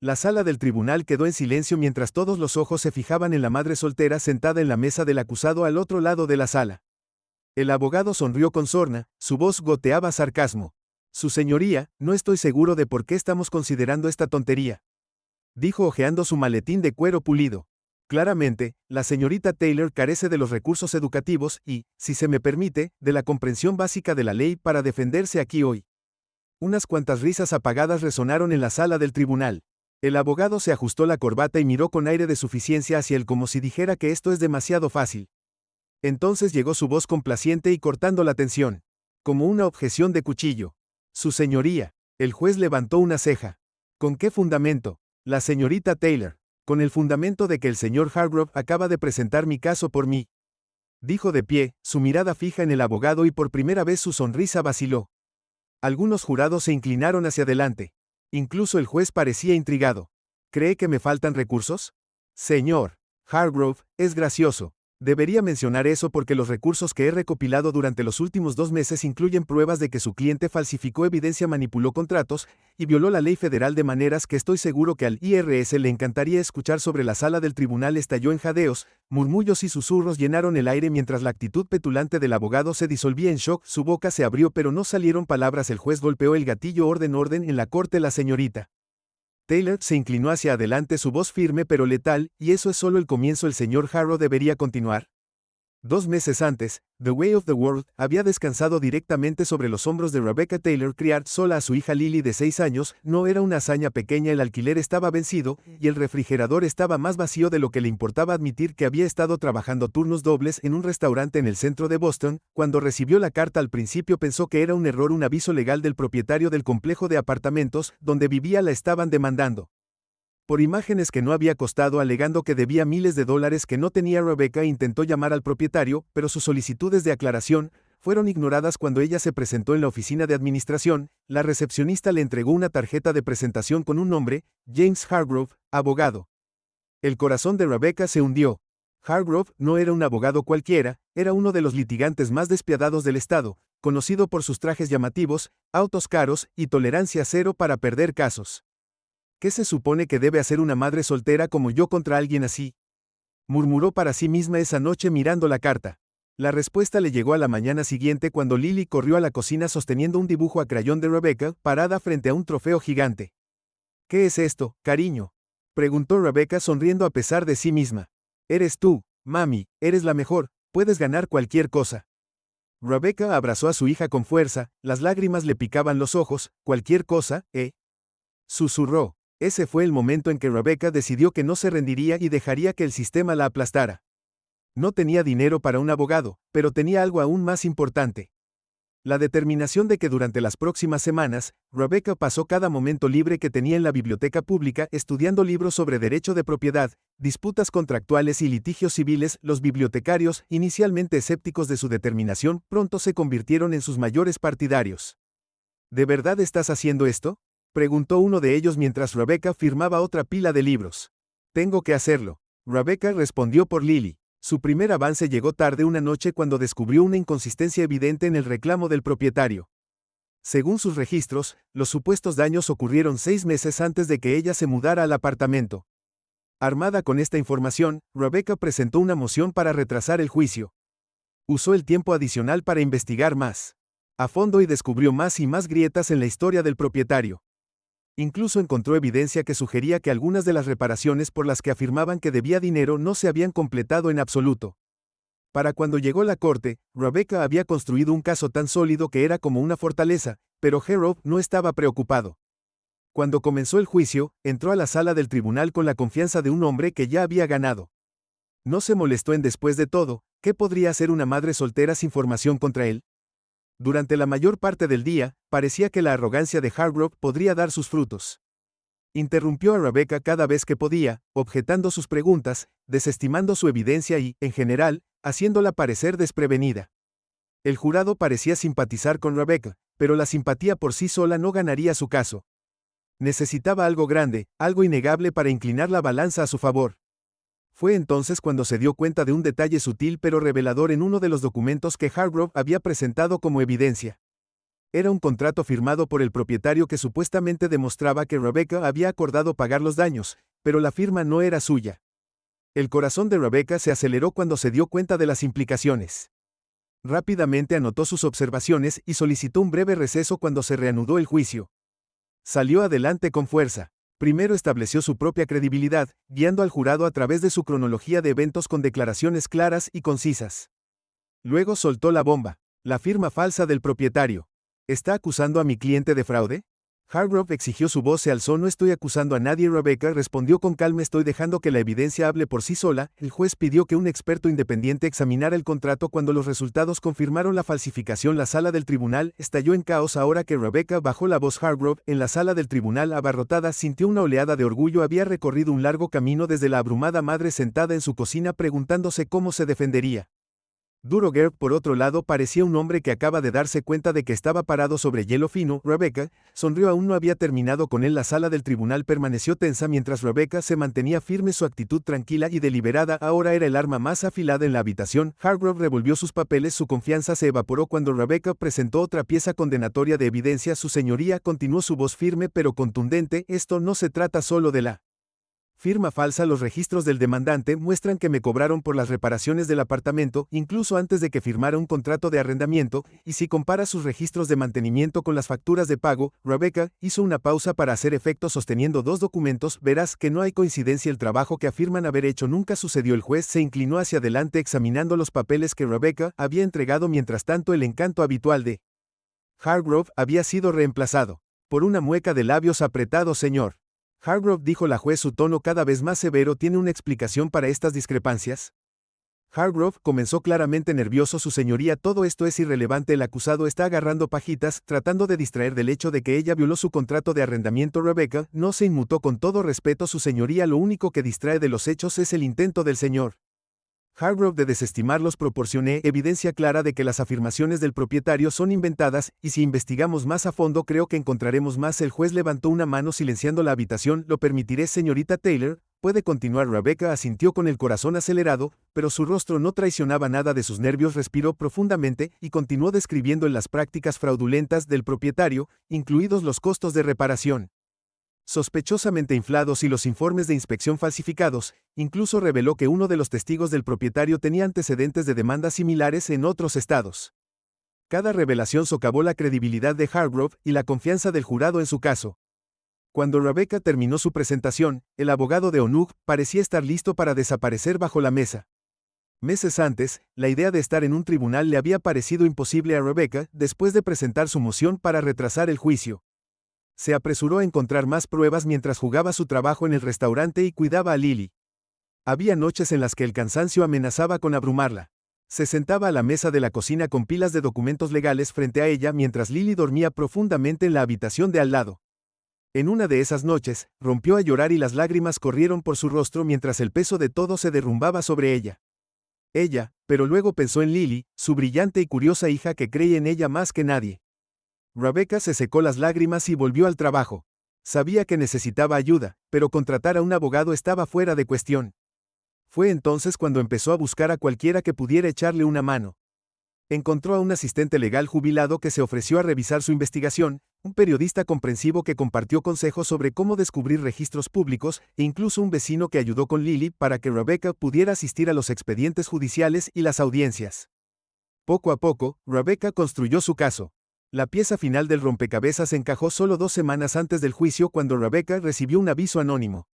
La sala del tribunal quedó en silencio mientras todos los ojos se fijaban en la madre soltera sentada en la mesa del acusado al otro lado de la sala. El abogado sonrió con sorna, su voz goteaba sarcasmo. Su señoría, no estoy seguro de por qué estamos considerando esta tontería, dijo hojeando su maletín de cuero pulido. Claramente, la señorita Taylor carece de los recursos educativos y, si se me permite, de la comprensión básica de la ley para defenderse aquí hoy. Unas cuantas risas apagadas resonaron en la sala del tribunal. El abogado se ajustó la corbata y miró con aire de suficiencia hacia él como si dijera que esto es demasiado fácil. Entonces llegó su voz complaciente y cortando la tensión. Como una objeción de cuchillo. Su señoría. El juez levantó una ceja. ¿Con qué fundamento? La señorita Taylor. Con el fundamento de que el señor Hargrove acaba de presentar mi caso por mí. Dijo de pie, su mirada fija en el abogado y por primera vez su sonrisa vaciló. Algunos jurados se inclinaron hacia adelante. Incluso el juez parecía intrigado. ¿Cree que me faltan recursos? Señor Hargrove, es gracioso. Debería mencionar eso porque los recursos que he recopilado durante los últimos 2 meses incluyen pruebas de que su cliente falsificó evidencia, manipuló contratos y violó la ley federal de maneras que estoy seguro que al IRS le encantaría escuchar sobre. La sala del tribunal estalló en jadeos, murmullos y susurros llenaron el aire mientras la actitud petulante del abogado se disolvía en shock. Su boca se abrió pero no salieron palabras. El juez golpeó el gatillo. Orden en la corte. La señorita Taylor se inclinó hacia adelante, su voz firme pero letal, y eso es solo el comienzo. El señor Harrow debería continuar. 2 meses antes, The Way of the World había descansado directamente sobre los hombros de Rebecca Taylor. Criar sola a su hija Lily de 6 años no era una hazaña pequeña. El alquiler estaba vencido, y el refrigerador estaba más vacío de lo que le importaba admitir. Que había estado trabajando turnos dobles en un restaurante en el centro de Boston. Cuando recibió la carta al principio pensó que era un error, un aviso legal del propietario del complejo de apartamentos donde vivía. La estaban demandando por imágenes que no había costado, alegando que debía miles de dólares que no tenía. Rebecca intentó llamar al propietario, pero sus solicitudes de aclaración fueron ignoradas. Cuando ella se presentó en la oficina de administración, la recepcionista le entregó una tarjeta de presentación con un nombre: James Hargrove, abogado. El corazón de Rebecca se hundió. Hargrove no era un abogado cualquiera, era uno de los litigantes más despiadados del estado, conocido por sus trajes llamativos, autos caros y tolerancia cero para perder casos. ¿Qué se supone que debe hacer una madre soltera como yo contra alguien así?, murmuró para sí misma esa noche mirando la carta. La respuesta le llegó a la mañana siguiente cuando Lily corrió a la cocina sosteniendo un dibujo a crayón de Rebecca, parada frente a un trofeo gigante. ¿Qué es esto, cariño?, preguntó Rebecca sonriendo a pesar de sí misma. Eres tú, mami, eres la mejor, puedes ganar cualquier cosa. Rebecca abrazó a su hija con fuerza, las lágrimas le picaban los ojos. ¿Cualquier cosa, susurró. Ese fue el momento en que Rebecca decidió que no se rendiría y dejaría que el sistema la aplastara. No tenía dinero para un abogado, pero tenía algo aún más importante. La determinación de que durante las próximas semanas, Rebecca pasó cada momento libre que tenía en la biblioteca pública estudiando libros sobre derecho de propiedad, disputas contractuales y litigios civiles. Los bibliotecarios, inicialmente escépticos de su determinación, pronto se convirtieron en sus mayores partidarios. ¿De verdad estás haciendo esto?, preguntó uno de ellos mientras Rebecca firmaba otra pila de libros. Tengo que hacerlo. Rebecca respondió por Lily. Su primer avance llegó tarde una noche cuando descubrió una inconsistencia evidente en el reclamo del propietario. Según sus registros, los supuestos daños ocurrieron 6 meses antes de que ella se mudara al apartamento. Armada con esta información, Rebecca presentó una moción para retrasar el juicio. Usó el tiempo adicional para investigar más a fondo y descubrió más y más grietas en la historia del propietario. Incluso encontró evidencia que sugería que algunas de las reparaciones por las que afirmaban que debía dinero no se habían completado en absoluto. Para cuando llegó la corte, Rebecca había construido un caso tan sólido que era como una fortaleza, pero Harrow no estaba preocupado. Cuando comenzó el juicio, entró a la sala del tribunal con la confianza de un hombre que ya había ganado. No se molestó en, después de todo, ¿qué podría hacer una madre soltera sin formación contra él? Durante la mayor parte del día, parecía que la arrogancia de Hargrove podría dar sus frutos. Interrumpió a Rebecca cada vez que podía, objetando sus preguntas, desestimando su evidencia y, en general, haciéndola parecer desprevenida. El jurado parecía simpatizar con Rebecca, pero la simpatía por sí sola no ganaría su caso. Necesitaba algo grande, algo innegable para inclinar la balanza a su favor. Fue entonces cuando se dio cuenta de un detalle sutil pero revelador en uno de los documentos que Hargrove había presentado como evidencia. Era un contrato firmado por el propietario que supuestamente demostraba que Rebecca había acordado pagar los daños, pero la firma no era suya. El corazón de Rebecca se aceleró cuando se dio cuenta de las implicaciones. Rápidamente anotó sus observaciones y solicitó un breve receso cuando se reanudó el juicio. Salió adelante con fuerza. Primero estableció su propia credibilidad, guiando al jurado a través de su cronología de eventos con declaraciones claras y concisas. Luego soltó la bomba, la firma falsa del propietario. ¿Está acusando a mi cliente de fraude? Hargrove exigió, su voz se alzó. No estoy acusando a nadie. Rebecca respondió con calma, estoy dejando que la evidencia hable por sí sola. El juez pidió que un experto independiente examinara el contrato. Cuando los resultados confirmaron la falsificación, la sala del tribunal estalló en caos. Ahora que Rebecca bajó la voz, Hargrove, en la sala del tribunal abarrotada, sintió una oleada de orgullo. Había recorrido un largo camino desde la abrumada madre sentada en su cocina preguntándose cómo se defendería. Duroger, por otro lado, parecía un hombre que acaba de darse cuenta de que estaba parado sobre hielo fino. Rebecca sonrió. Aún no había terminado con él. La sala del tribunal permaneció tensa mientras Rebecca se mantenía firme, su actitud tranquila y deliberada. Ahora era el arma más afilada en la habitación. Hargrove revolvió sus papeles. Su confianza se evaporó cuando Rebecca presentó otra pieza condenatoria de evidencia. Su señoría, continuó su voz firme pero contundente, esto no se trata solo de la firma falsa. Los registros del demandante muestran que me cobraron por las reparaciones del apartamento, incluso antes de que firmara un contrato de arrendamiento, y si compara sus registros de mantenimiento con las facturas de pago. Rebecca hizo una pausa para hacer efecto sosteniendo dos documentos. Verás que no hay coincidencia. El trabajo que afirman haber hecho nunca sucedió. El juez se inclinó hacia adelante examinando los papeles que Rebecca había entregado. Mientras tanto, el encanto habitual de Hargrove había sido reemplazado por una mueca de labios apretados. Señor Hargrove, dijo la juez, su tono cada vez más severo, ¿tiene una explicación para estas discrepancias? Hargrove comenzó claramente nervioso. Su señoría, todo esto es irrelevante. El acusado está agarrando pajitas, tratando de distraer del hecho de que ella violó su contrato de arrendamiento. Rebecca no se inmutó. Con todo respeto, su señoría, lo único que distrae de los hechos es el intento del señor Hargrove de desestimarlos. Proporcioné evidencia clara de que las afirmaciones del propietario son inventadas, y si investigamos más a fondo creo que encontraremos más. El juez levantó una mano silenciando la habitación. Lo permitiré, señorita Taylor, puede continuar. Rebecca asintió con el corazón acelerado, pero su rostro no traicionaba nada de sus nervios. Respiró profundamente y continuó describiendo en las prácticas fraudulentas del propietario, incluidos los costos de reparación sospechosamente inflados y los informes de inspección falsificados. Incluso reveló que uno de los testigos del propietario tenía antecedentes de demandas similares en otros estados. Cada revelación socavó la credibilidad de Hargrove y la confianza del jurado en su caso. Cuando Rebecca terminó su presentación, el abogado de Onug parecía estar listo para desaparecer bajo la mesa. Meses antes, la idea de estar en un tribunal le había parecido imposible a Rebecca. Después de presentar su moción para retrasar el juicio, se apresuró a encontrar más pruebas mientras jugaba su trabajo en el restaurante y cuidaba a Lily. Había noches en las que el cansancio amenazaba con abrumarla. Se sentaba a la mesa de la cocina con pilas de documentos legales frente a ella mientras Lily dormía profundamente en la habitación de al lado. En una de esas noches, rompió a llorar y las lágrimas corrieron por su rostro mientras el peso de todo se derrumbaba sobre ella. Pero luego pensó en Lily, su brillante y curiosa hija que creía en ella más que nadie. Rebecca se secó las lágrimas y volvió al trabajo. Sabía que necesitaba ayuda, pero contratar a un abogado estaba fuera de cuestión. Fue entonces cuando empezó a buscar a cualquiera que pudiera echarle una mano. Encontró a un asistente legal jubilado que se ofreció a revisar su investigación, un periodista comprensivo que compartió consejos sobre cómo descubrir registros públicos, e incluso un vecino que ayudó con Lily para que Rebecca pudiera asistir a los expedientes judiciales y las audiencias. Poco a poco, Rebecca construyó su caso. La pieza final del rompecabezas encajó solo 2 semanas antes del juicio cuando Rebecca recibió un aviso anónimo.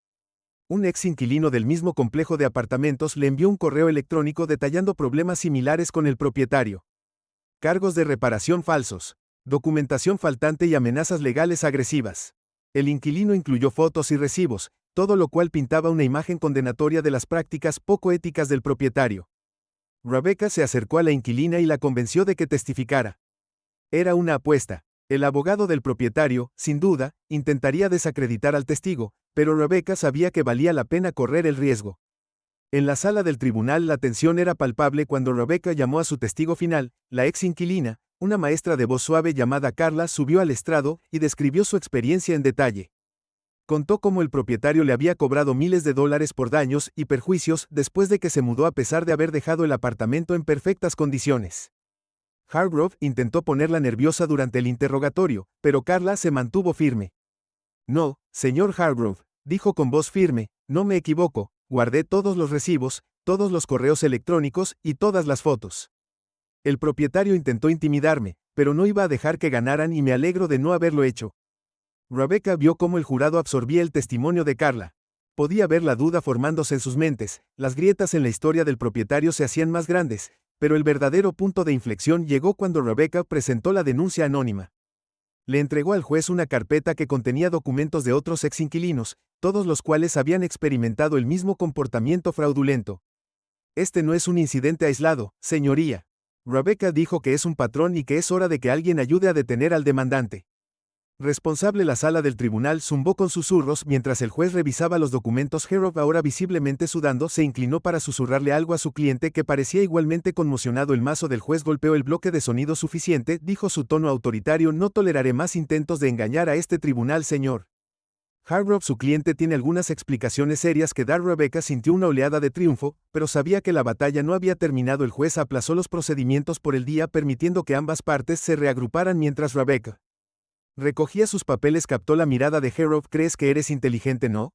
Un ex inquilino del mismo complejo de apartamentos le envió un correo electrónico detallando problemas similares con el propietario. Cargos de reparación falsos, documentación faltante y amenazas legales agresivas. El inquilino incluyó fotos y recibos, todo lo cual pintaba una imagen condenatoria de las prácticas poco éticas del propietario. Rebecca se acercó a la inquilina y la convenció de que testificara. Era una apuesta. El abogado del propietario, sin duda, intentaría desacreditar al testigo, pero Rebecca sabía que valía la pena correr el riesgo. En la sala del tribunal la tensión era palpable cuando Rebecca llamó a su testigo final, la ex inquilina, una maestra de voz suave llamada Carla. Subió al estrado y describió su experiencia en detalle. Contó cómo el propietario le había cobrado miles de dólares por daños y perjuicios después de que se mudó a pesar de haber dejado el apartamento en perfectas condiciones. Hargrove intentó ponerla nerviosa durante el interrogatorio, pero Carla se mantuvo firme. No, señor Hargrove, dijo con voz firme, no me equivoco, guardé todos los recibos, todos los correos electrónicos y todas las fotos. El propietario intentó intimidarme, pero no iba a dejar que ganaran y me alegro de no haberlo hecho. Rebecca vio cómo el jurado absorbía el testimonio de Carla. Podía ver la duda formándose en sus mentes, las grietas en la historia del propietario se hacían más grandes, pero el verdadero punto de inflexión llegó cuando Rebecca presentó la denuncia anónima. Le entregó al juez una carpeta que contenía documentos de otros ex-inquilinos, todos los cuales habían experimentado el mismo comportamiento fraudulento. Este no es un incidente aislado, señoría. Rebecca dijo que es un patrón y que es hora de que alguien ayude a detener al demandante. Responsable la sala del tribunal zumbó con susurros mientras el juez revisaba los documentos. Hargrove, ahora visiblemente sudando, se inclinó para susurrarle algo a su cliente que parecía igualmente conmocionado. El mazo del juez golpeó el bloque de sonido suficiente, dijo su tono autoritario, no toleraré más intentos de engañar a este tribunal, señor. Hargrove, su cliente, tiene algunas explicaciones serias que dar. Rebecca sintió una oleada de triunfo, pero sabía que la batalla no había terminado. El juez aplazó los procedimientos por el día, permitiendo que ambas partes se reagruparan mientras Rebecca recogía sus papeles. Captó la mirada de Hargrove. ¿Crees que eres inteligente, no?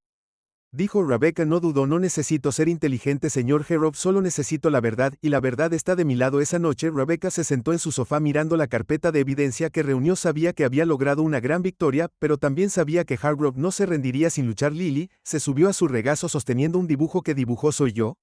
Dijo. Rebecca no dudó. No necesito ser inteligente, señor Hargrove, solo necesito la verdad, y la verdad está de mi lado. Esa noche, Rebecca se sentó en su sofá mirando la carpeta de evidencia que reunió. Sabía que había logrado una gran victoria, pero también sabía que Hargrove no se rendiría sin luchar. Lily se subió a su regazo sosteniendo un dibujo. ¿Qué dibujo soy yo?,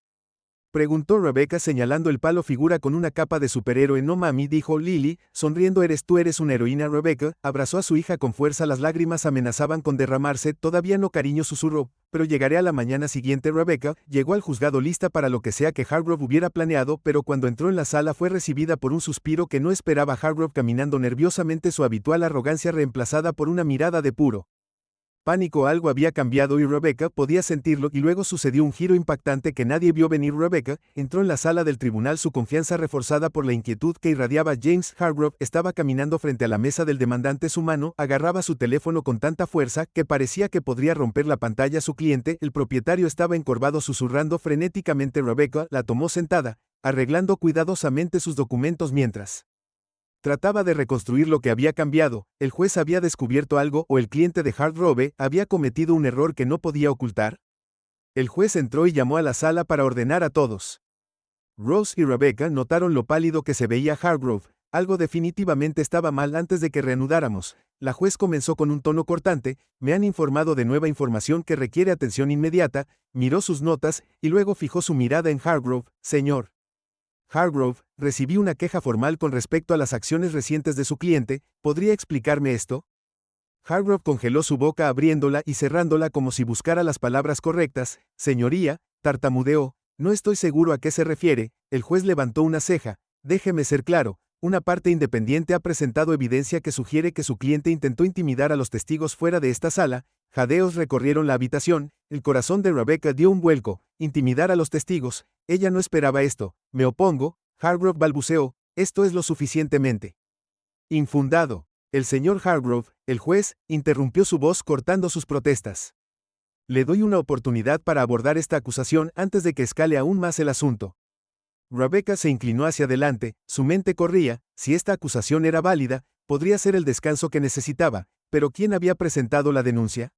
preguntó Rebecca señalando el palo. Figura con una capa de superhéroe. No, mami, dijo Lily, sonriendo. Eres tú, eres una heroína. Rebecca abrazó a su hija con fuerza. Las lágrimas amenazaban con derramarse. Todavía no, cariño, susurró, pero llegaré a la mañana siguiente. Rebecca llegó al juzgado lista para lo que sea que Hargrove hubiera planeado, pero cuando entró en la sala fue recibida por un suspiro que no esperaba. Hargrove caminando nerviosamente, su habitual arrogancia reemplazada por una mirada de puro pánico. Algo había cambiado y Rebecca podía sentirlo, y luego sucedió un giro impactante que nadie vio venir. Rebecca entró en la sala del tribunal, su confianza reforzada por la inquietud que irradiaba. James Hargrove estaba caminando frente a la mesa del demandante. Su mano agarraba su teléfono con tanta fuerza que parecía que podría romper la pantalla. Su cliente, el propietario, estaba encorvado susurrando frenéticamente. Rebecca la tomó sentada, arreglando cuidadosamente sus documentos mientras trataba de reconstruir lo que había cambiado. El juez había descubierto algo, o el cliente de Hargrove había cometido un error que no podía ocultar. El juez entró y llamó a la sala para ordenar a todos. Rose y Rebecca notaron lo pálido que se veía Hargrove. Algo definitivamente estaba mal. Antes de que reanudáramos, la juez comenzó con un tono cortante. Me han informado de nueva información que requiere atención inmediata. Miró sus notas y luego fijó su mirada en Hargrove. Señor Hargrove, recibí una queja formal con respecto a las acciones recientes de su cliente. ¿Podría explicarme esto? Hargrove congeló su boca, abriéndola y cerrándola como si buscara las palabras correctas. Señoría, tartamudeó, no estoy seguro a qué se refiere. El juez levantó una ceja. Déjeme ser claro, una parte independiente ha presentado evidencia que sugiere que su cliente intentó intimidar a los testigos fuera de esta sala. Jadeos recorrieron la habitación. El corazón de Rebecca dio un vuelco. Intimidar a los testigos. Ella no esperaba esto. Me opongo. Hargrove balbuceó. Esto es lo suficientemente infundado. El señor Hargrove, el juez, interrumpió su voz cortando sus protestas. Le doy una oportunidad para abordar esta acusación antes de que escale aún más el asunto. Rebecca se inclinó hacia adelante, su mente corría. Si esta acusación era válida, podría ser el descanso que necesitaba, pero ¿quién había presentado la denuncia?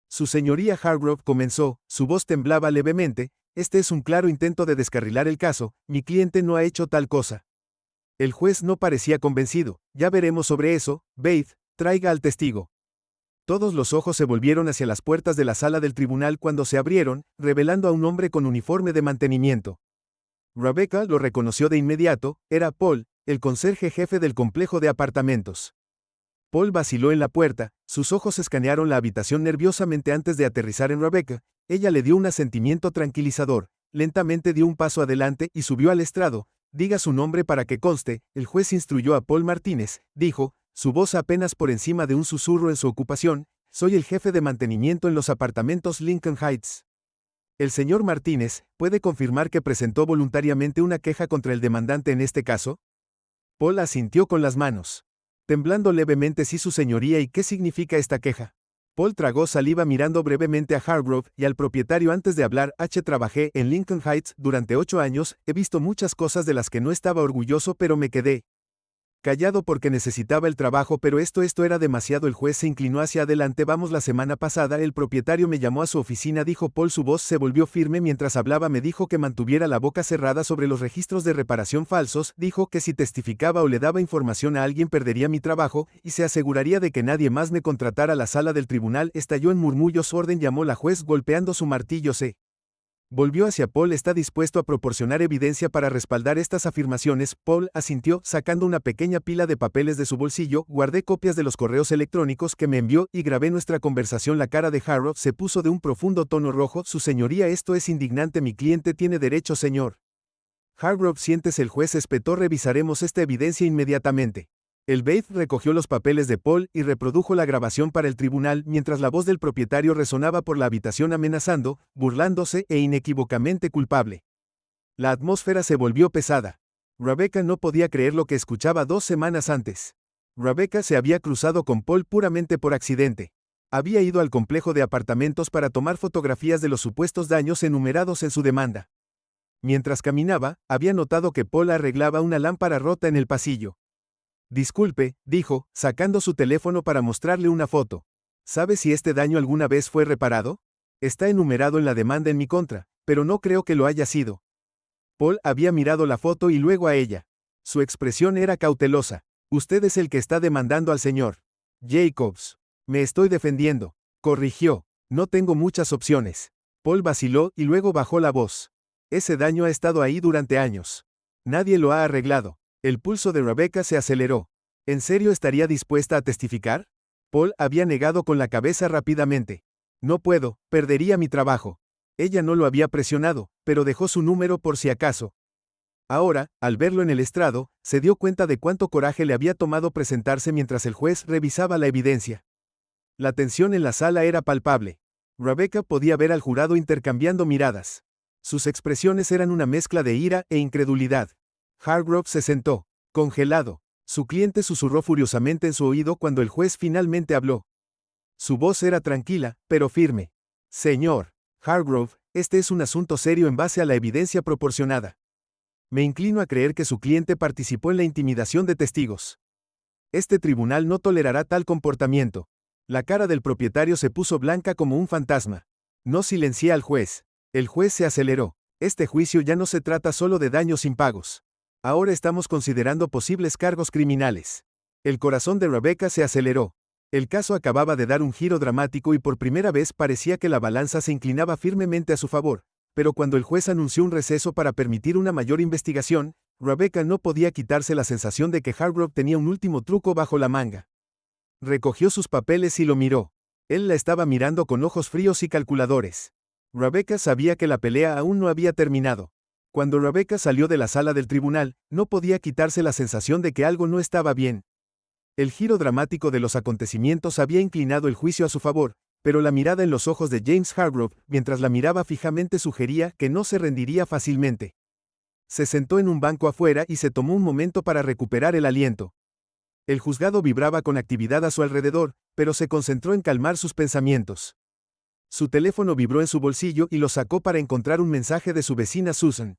Su señoría. Hargrove comenzó, su voz temblaba levemente. Este es un claro intento de descarrilar el caso. Mi cliente no ha hecho tal cosa. El juez no parecía convencido. Ya veremos sobre eso. Bates, traiga al testigo. Todos los ojos se volvieron hacia las puertas de la sala del tribunal cuando se abrieron, revelando a un hombre con uniforme de mantenimiento. Rebecca lo reconoció de inmediato. Era Paul, el conserje jefe del complejo de apartamentos. Paul vaciló en la puerta, sus ojos escanearon la habitación nerviosamente antes de aterrizar en Rebecca. Ella le dio un asentimiento tranquilizador, lentamente dio un paso adelante y subió al estrado. Diga su nombre para que conste. El juez instruyó a Paul Martínez, dijo, su voz apenas por encima de un susurro en su ocupación. Soy el jefe de mantenimiento en los apartamentos Lincoln Heights. El señor Martínez, ¿puede confirmar que presentó voluntariamente una queja contra el demandante en este caso? Paul asintió con las manos, temblando levemente. Sí, su señoría. ¿Y qué significa esta queja? Paul tragó saliva mirando brevemente a Hargrove y al propietario antes de hablar. Trabajé en Lincoln Heights durante 8 años, he visto muchas cosas de las que no estaba orgulloso, pero me quedé Callado porque necesitaba el trabajo, pero esto era demasiado. El juez se inclinó hacia adelante. Vamos, la semana pasada el propietario me llamó a su oficina, dijo Paul. Su voz se volvió firme mientras hablaba. Me dijo que mantuviera la boca cerrada sobre los registros de reparación falsos, dijo que si testificaba o le daba información a alguien perdería mi trabajo, y se aseguraría de que nadie más me contratara. La sala del tribunal estalló en murmullos. Orden, llamó la juez golpeando su martillo. Se volvió hacia Paul. ¿Está dispuesto a proporcionar evidencia para respaldar estas afirmaciones? Paul asintió, sacando una pequeña pila de papeles de su bolsillo. Guardé copias de los correos electrónicos que me envió y grabé nuestra conversación. La cara de Harrow se puso de un profundo tono rojo. Su señoría, esto es indignante. Mi cliente tiene derecho, señor. Harrow, siéntese. El juez espetó. Revisaremos esta evidencia inmediatamente. El bailiff recogió los papeles de Paul y reprodujo la grabación para el tribunal mientras la voz del propietario resonaba por la habitación amenazando, burlándose e inequívocamente culpable. La atmósfera se volvió pesada. Rebecca no podía creer lo que escuchaba 2 semanas antes. Rebecca se había cruzado con Paul puramente por accidente. Había ido al complejo de apartamentos para tomar fotografías de los supuestos daños enumerados en su demanda. Mientras caminaba, había notado que Paul arreglaba una lámpara rota en el pasillo. Disculpe, dijo, sacando su teléfono para mostrarle una foto. ¿Sabe si este daño alguna vez fue reparado? Está enumerado en la demanda en mi contra, pero no creo que lo haya sido. Paul había mirado la foto y luego a ella. Su expresión era cautelosa. Usted es el que está demandando al señor Jacobs. Me estoy defendiendo, corrigió. No tengo muchas opciones. Paul vaciló y luego bajó la voz. Ese daño ha estado ahí durante años. Nadie lo ha arreglado. El pulso de Rebecca se aceleró. ¿En serio estaría dispuesta a testificar? Paul había negado con la cabeza rápidamente. No puedo, perdería mi trabajo. Ella no lo había presionado, pero dejó su número por si acaso. Ahora, al verlo en el estrado, se dio cuenta de cuánto coraje le había tomado presentarse mientras el juez revisaba la evidencia. La tensión en la sala era palpable. Rebecca podía ver al jurado intercambiando miradas. Sus expresiones eran una mezcla de ira e incredulidad. Hargrove se sentó, congelado. Su cliente susurró furiosamente en su oído cuando el juez finalmente habló. Su voz era tranquila, pero firme. Señor Hargrove, este es un asunto serio en base a la evidencia proporcionada. Me inclino a creer que su cliente participó en la intimidación de testigos. Este tribunal no tolerará tal comportamiento. La cara del propietario se puso blanca como un fantasma. No silencié al juez. El juez se aceleró. Este juicio ya no se trata solo de daños impagos. Ahora estamos considerando posibles cargos criminales. El corazón de Rebecca se aceleró. El caso acababa de dar un giro dramático y por primera vez parecía que la balanza se inclinaba firmemente a su favor, pero cuando el juez anunció un receso para permitir una mayor investigación, Rebecca no podía quitarse la sensación de que Hargrove tenía un último truco bajo la manga. Recogió sus papeles y lo miró. Él la estaba mirando con ojos fríos y calculadores. Rebecca sabía que la pelea aún no había terminado. Cuando Rebecca salió de la sala del tribunal, no podía quitarse la sensación de que algo no estaba bien. El giro dramático de los acontecimientos había inclinado el juicio a su favor, pero la mirada en los ojos de James Hargrove, mientras la miraba fijamente, sugería que no se rendiría fácilmente. Se sentó en un banco afuera y se tomó un momento para recuperar el aliento. El juzgado vibraba con actividad a su alrededor, pero se concentró en calmar sus pensamientos. Su teléfono vibró en su bolsillo y lo sacó para encontrar un mensaje de su vecina Susan.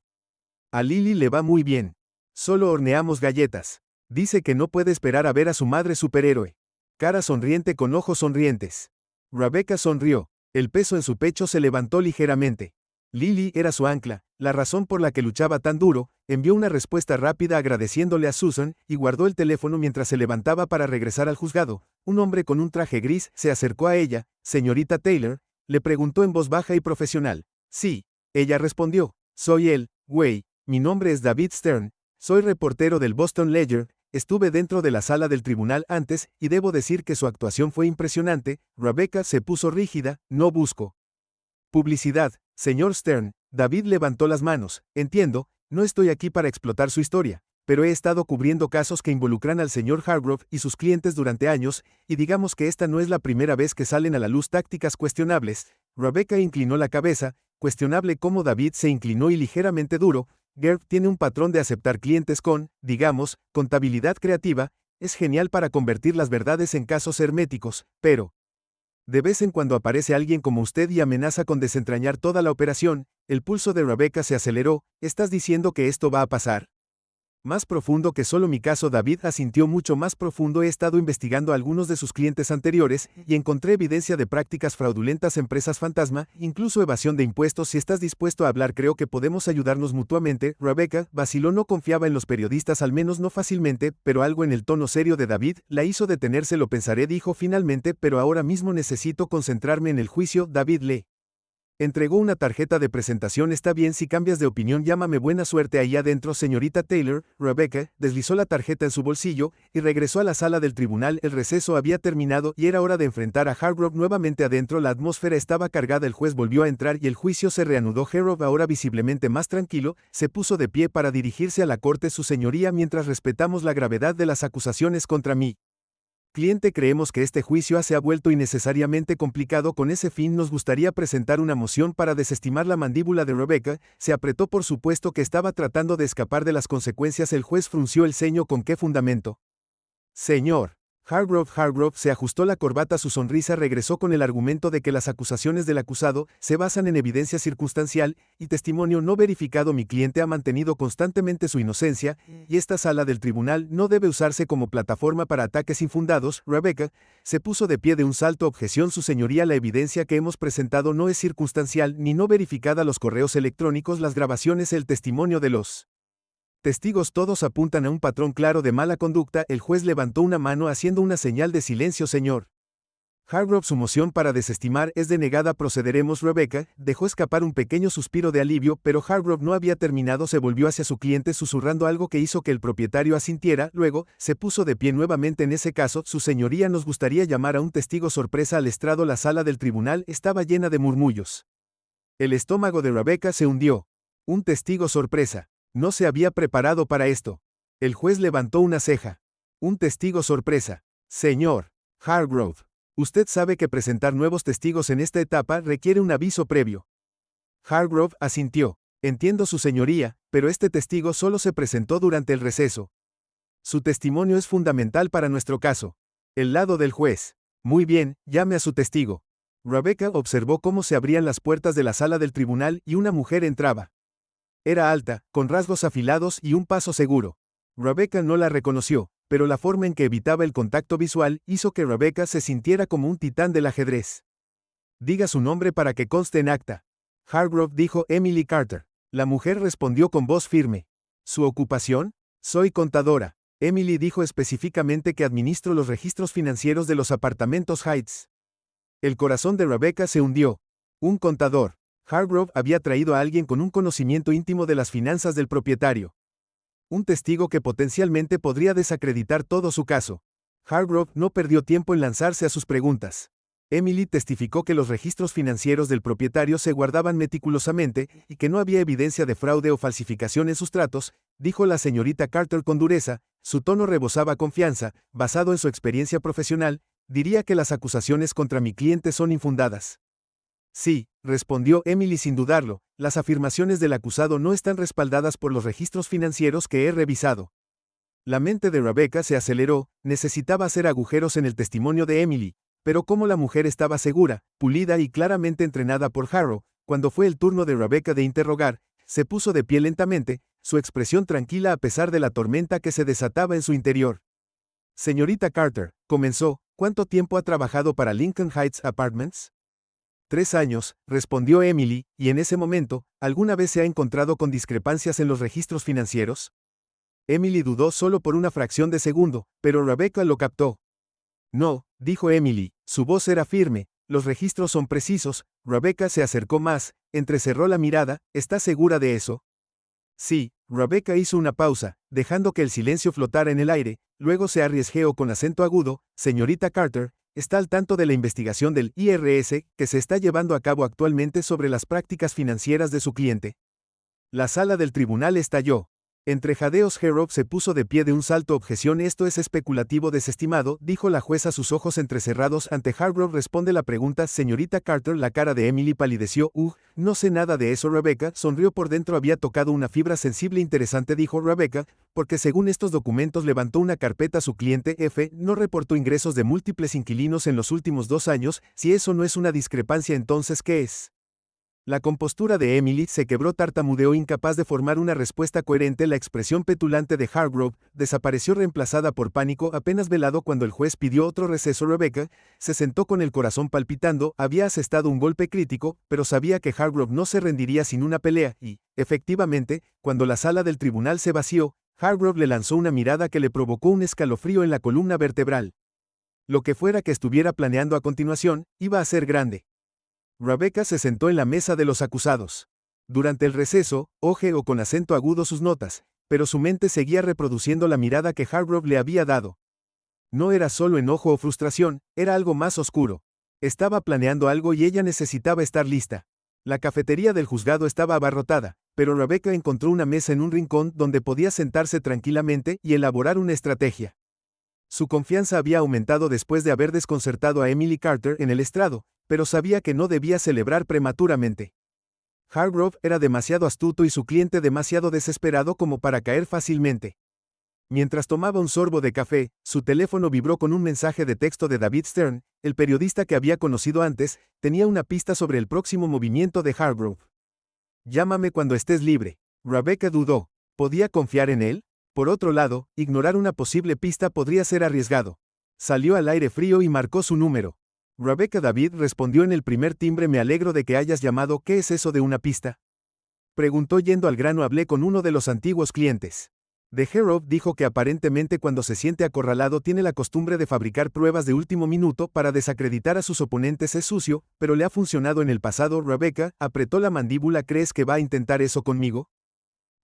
A Lily le va muy bien. Solo horneamos galletas. Dice que no puede esperar a ver a su madre superhéroe. Cara sonriente con ojos sonrientes. Rebecca sonrió. El peso en su pecho se levantó ligeramente. Lily era su ancla, la razón por la que luchaba tan duro. Envió una respuesta rápida agradeciéndole a Susan y guardó el teléfono mientras se levantaba para regresar al juzgado. Un hombre con un traje gris se acercó a ella. Señorita Taylor, le preguntó en voz baja y profesional. Sí, ella respondió. Soy él, güey. Mi nombre es David Stern, soy reportero del Boston Ledger, estuve dentro de la sala del tribunal antes y debo decir que su actuación fue impresionante. Rebecca se puso rígida. No busco publicidad, señor Stern. David levantó las manos. Entiendo, no estoy aquí para explotar su historia, pero he estado cubriendo casos que involucran al señor Hargrove y sus clientes durante años, y digamos que esta no es la primera vez que salen a la luz tácticas cuestionables. Rebecca inclinó la cabeza. Cuestionable como David se inclinó y ligeramente duro. Gerb tiene un patrón de aceptar clientes con, digamos, contabilidad creativa. Es genial para convertir las verdades en casos herméticos, pero de vez en cuando aparece alguien como usted y amenaza con desentrañar toda la operación. El pulso de Rebecca se aceleró. ¿Estás diciendo que esto va a pasar? Más profundo que solo mi caso. David asintió. Mucho más profundo. He estado investigando a algunos de sus clientes anteriores y encontré evidencia de prácticas fraudulentas, empresas fantasma, incluso evasión de impuestos. Si estás dispuesto a hablar, creo que podemos ayudarnos mutuamente. Rebecca vaciló. No confiaba en los periodistas, al menos no fácilmente, pero algo en el tono serio de David la hizo detenerse. Lo pensaré, dijo finalmente, pero ahora mismo necesito concentrarme en el juicio. David le entregó una tarjeta de presentación. Está bien, si cambias de opinión, llámame. Buena suerte ahí adentro, señorita Taylor. Rebecca deslizó la tarjeta en su bolsillo y regresó a la sala del tribunal. El receso había terminado y era hora de enfrentar a Hargrove nuevamente adentro. La atmósfera estaba cargada. El juez volvió a entrar y el juicio se reanudó. Hargrove, ahora visiblemente más tranquilo, se puso de pie para dirigirse a la corte. Su señoría, mientras respetamos la gravedad de las acusaciones contra mí cliente, creemos que este juicio se ha vuelto innecesariamente complicado. Con ese fin nos gustaría presentar una moción para desestimar. La mandíbula de Rebecca se apretó. Por supuesto que estaba tratando de escapar de las consecuencias. El juez frunció el ceño. ¿Con qué fundamento? Señor Hargrove se ajustó la corbata. Su sonrisa regresó con el argumento de que las acusaciones del acusado se basan en evidencia circunstancial y testimonio no verificado. Mi cliente ha mantenido constantemente su inocencia, y esta sala del tribunal no debe usarse como plataforma para ataques infundados. Rebecca se puso de pie de un salto. Objeción, su señoría. La evidencia que hemos presentado no es circunstancial ni no verificada. Los correos electrónicos, las grabaciones, el testimonio de los testigos, todos apuntan a un patrón claro de mala conducta. El juez levantó una mano haciendo una señal de silencio. Señor Hargrove, su moción para desestimar es denegada. Procederemos. Rebecca dejó escapar un pequeño suspiro de alivio, pero Hargrove no había terminado. Se volvió hacia su cliente susurrando algo que hizo que el propietario asintiera. Luego, se puso de pie nuevamente. En ese caso, su señoría, nos gustaría llamar a un testigo sorpresa al estrado. La sala del tribunal estaba llena de murmullos. El estómago de Rebecca se hundió. Un testigo sorpresa. No se había preparado para esto. El juez levantó una ceja. Un testigo sorpresa. Señor Hargrove, usted sabe que presentar nuevos testigos en esta etapa requiere un aviso previo. Hargrove asintió. Entiendo, su señoría, pero este testigo solo se presentó durante el receso. Su testimonio es fundamental para nuestro caso. El lado del juez. Muy bien, llame a su testigo. Rebecca observó cómo se abrían las puertas de la sala del tribunal y una mujer entraba. Era alta, con rasgos afilados y un paso seguro. Rebecca no la reconoció, pero la forma en que evitaba el contacto visual hizo que Rebecca se sintiera como un titán del ajedrez. Diga su nombre para que conste en acta. Hargrove, dijo. Emily Carter. La mujer respondió con voz firme. ¿Su ocupación? Soy contadora. Emily dijo específicamente que administro los registros financieros de los apartamentos Heights. El corazón de Rebecca se hundió. Un contador. Hargrove había traído a alguien con un conocimiento íntimo de las finanzas del propietario. Un testigo que potencialmente podría desacreditar todo su caso. Hargrove no perdió tiempo en lanzarse a sus preguntas. Emily testificó que los registros financieros del propietario se guardaban meticulosamente y que no había evidencia de fraude o falsificación en sus tratos, dijo la señorita Carter con dureza. Su tono rebosaba confianza. Basado en su experiencia profesional, diría que las acusaciones contra mi cliente son infundadas. Sí, respondió Emily sin dudarlo, las afirmaciones del acusado no están respaldadas por los registros financieros que he revisado. La mente de Rebecca se aceleró. Necesitaba hacer agujeros en el testimonio de Emily, pero como la mujer estaba segura, pulida y claramente entrenada por Harrow, cuando fue el turno de Rebecca de interrogar, se puso de pie lentamente, su expresión tranquila a pesar de la tormenta que se desataba en su interior. Señorita Carter, comenzó, ¿cuánto tiempo ha trabajado para Lincoln Heights Apartments? 3 años, respondió Emily, y en ese momento, ¿alguna vez se ha encontrado con discrepancias en los registros financieros? Emily dudó solo por una fracción de segundo, pero Rebecca lo captó. No, dijo Emily, su voz era firme, los registros son precisos. Rebecca se acercó más, entrecerró la mirada. ¿Está segura de eso? Sí. Rebecca hizo una pausa, dejando que el silencio flotara en el aire, luego se arriesgó con acento agudo. Señorita Carter, ¿está al tanto de la investigación del IRS que se está llevando a cabo actualmente sobre las prácticas financieras de su cliente? La sala del tribunal estalló. Entre jadeos, Hargrove se puso de pie de un salto. Objeción, esto es especulativo, desestimado, dijo la jueza, sus ojos entrecerrados. Ante Hargrove responde la pregunta. Señorita Carter, la cara de Emily palideció. No sé nada de eso. Rebecca sonrió por dentro. Había tocado una fibra sensible. Interesante, dijo Rebecca, porque según estos documentos levantó una carpeta. Su cliente F no reportó ingresos de múltiples inquilinos en los últimos 2 años. Si eso no es una discrepancia, entonces ¿qué es? La compostura de Emily se quebró, tartamudeó, incapaz de formar una respuesta coherente. La expresión petulante de Hargrove desapareció, reemplazada por pánico apenas velado cuando el juez pidió otro receso. Rebecca se sentó con el corazón palpitando. Había asestado un golpe crítico, pero sabía que Hargrove no se rendiría sin una pelea, y, efectivamente, cuando la sala del tribunal se vació, Hargrove le lanzó una mirada que le provocó un escalofrío en la columna vertebral. Lo que fuera que estuviera planeando a continuación, iba a ser grande. Rebecca se sentó en la mesa de los acusados. Durante el receso, ojeó con acento agudo sus notas, pero su mente seguía reproduciendo la mirada que Hargrove le había dado. No era solo enojo o frustración, era algo más oscuro. Estaba planeando algo y ella necesitaba estar lista. La cafetería del juzgado estaba abarrotada, pero Rebecca encontró una mesa en un rincón donde podía sentarse tranquilamente y elaborar una estrategia. Su confianza había aumentado después de haber desconcertado a Emily Carter en el estrado, pero sabía que no debía celebrar prematuramente. Hargrove era demasiado astuto y su cliente demasiado desesperado como para caer fácilmente. Mientras tomaba un sorbo de café, su teléfono vibró con un mensaje de texto de David Stern, el periodista que había conocido antes. Tenía una pista sobre el próximo movimiento de Hargrove. Llámame cuando estés libre. Rebecca dudó. ¿Podía confiar en él? Por otro lado, ignorar una posible pista podría ser arriesgado. Salió al aire frío y marcó su número. Rebecca. David respondió en el primer timbre. Me alegro de que hayas llamado. ¿Qué es eso de una pista? Preguntó yendo al grano. Hablé con uno de los antiguos clientes. De Hargrove dijo que aparentemente cuando se siente acorralado tiene la costumbre de fabricar pruebas de último minuto para desacreditar a sus oponentes. Es sucio, pero le ha funcionado en el pasado. Rebecca apretó la mandíbula. ¿Crees que va a intentar eso conmigo?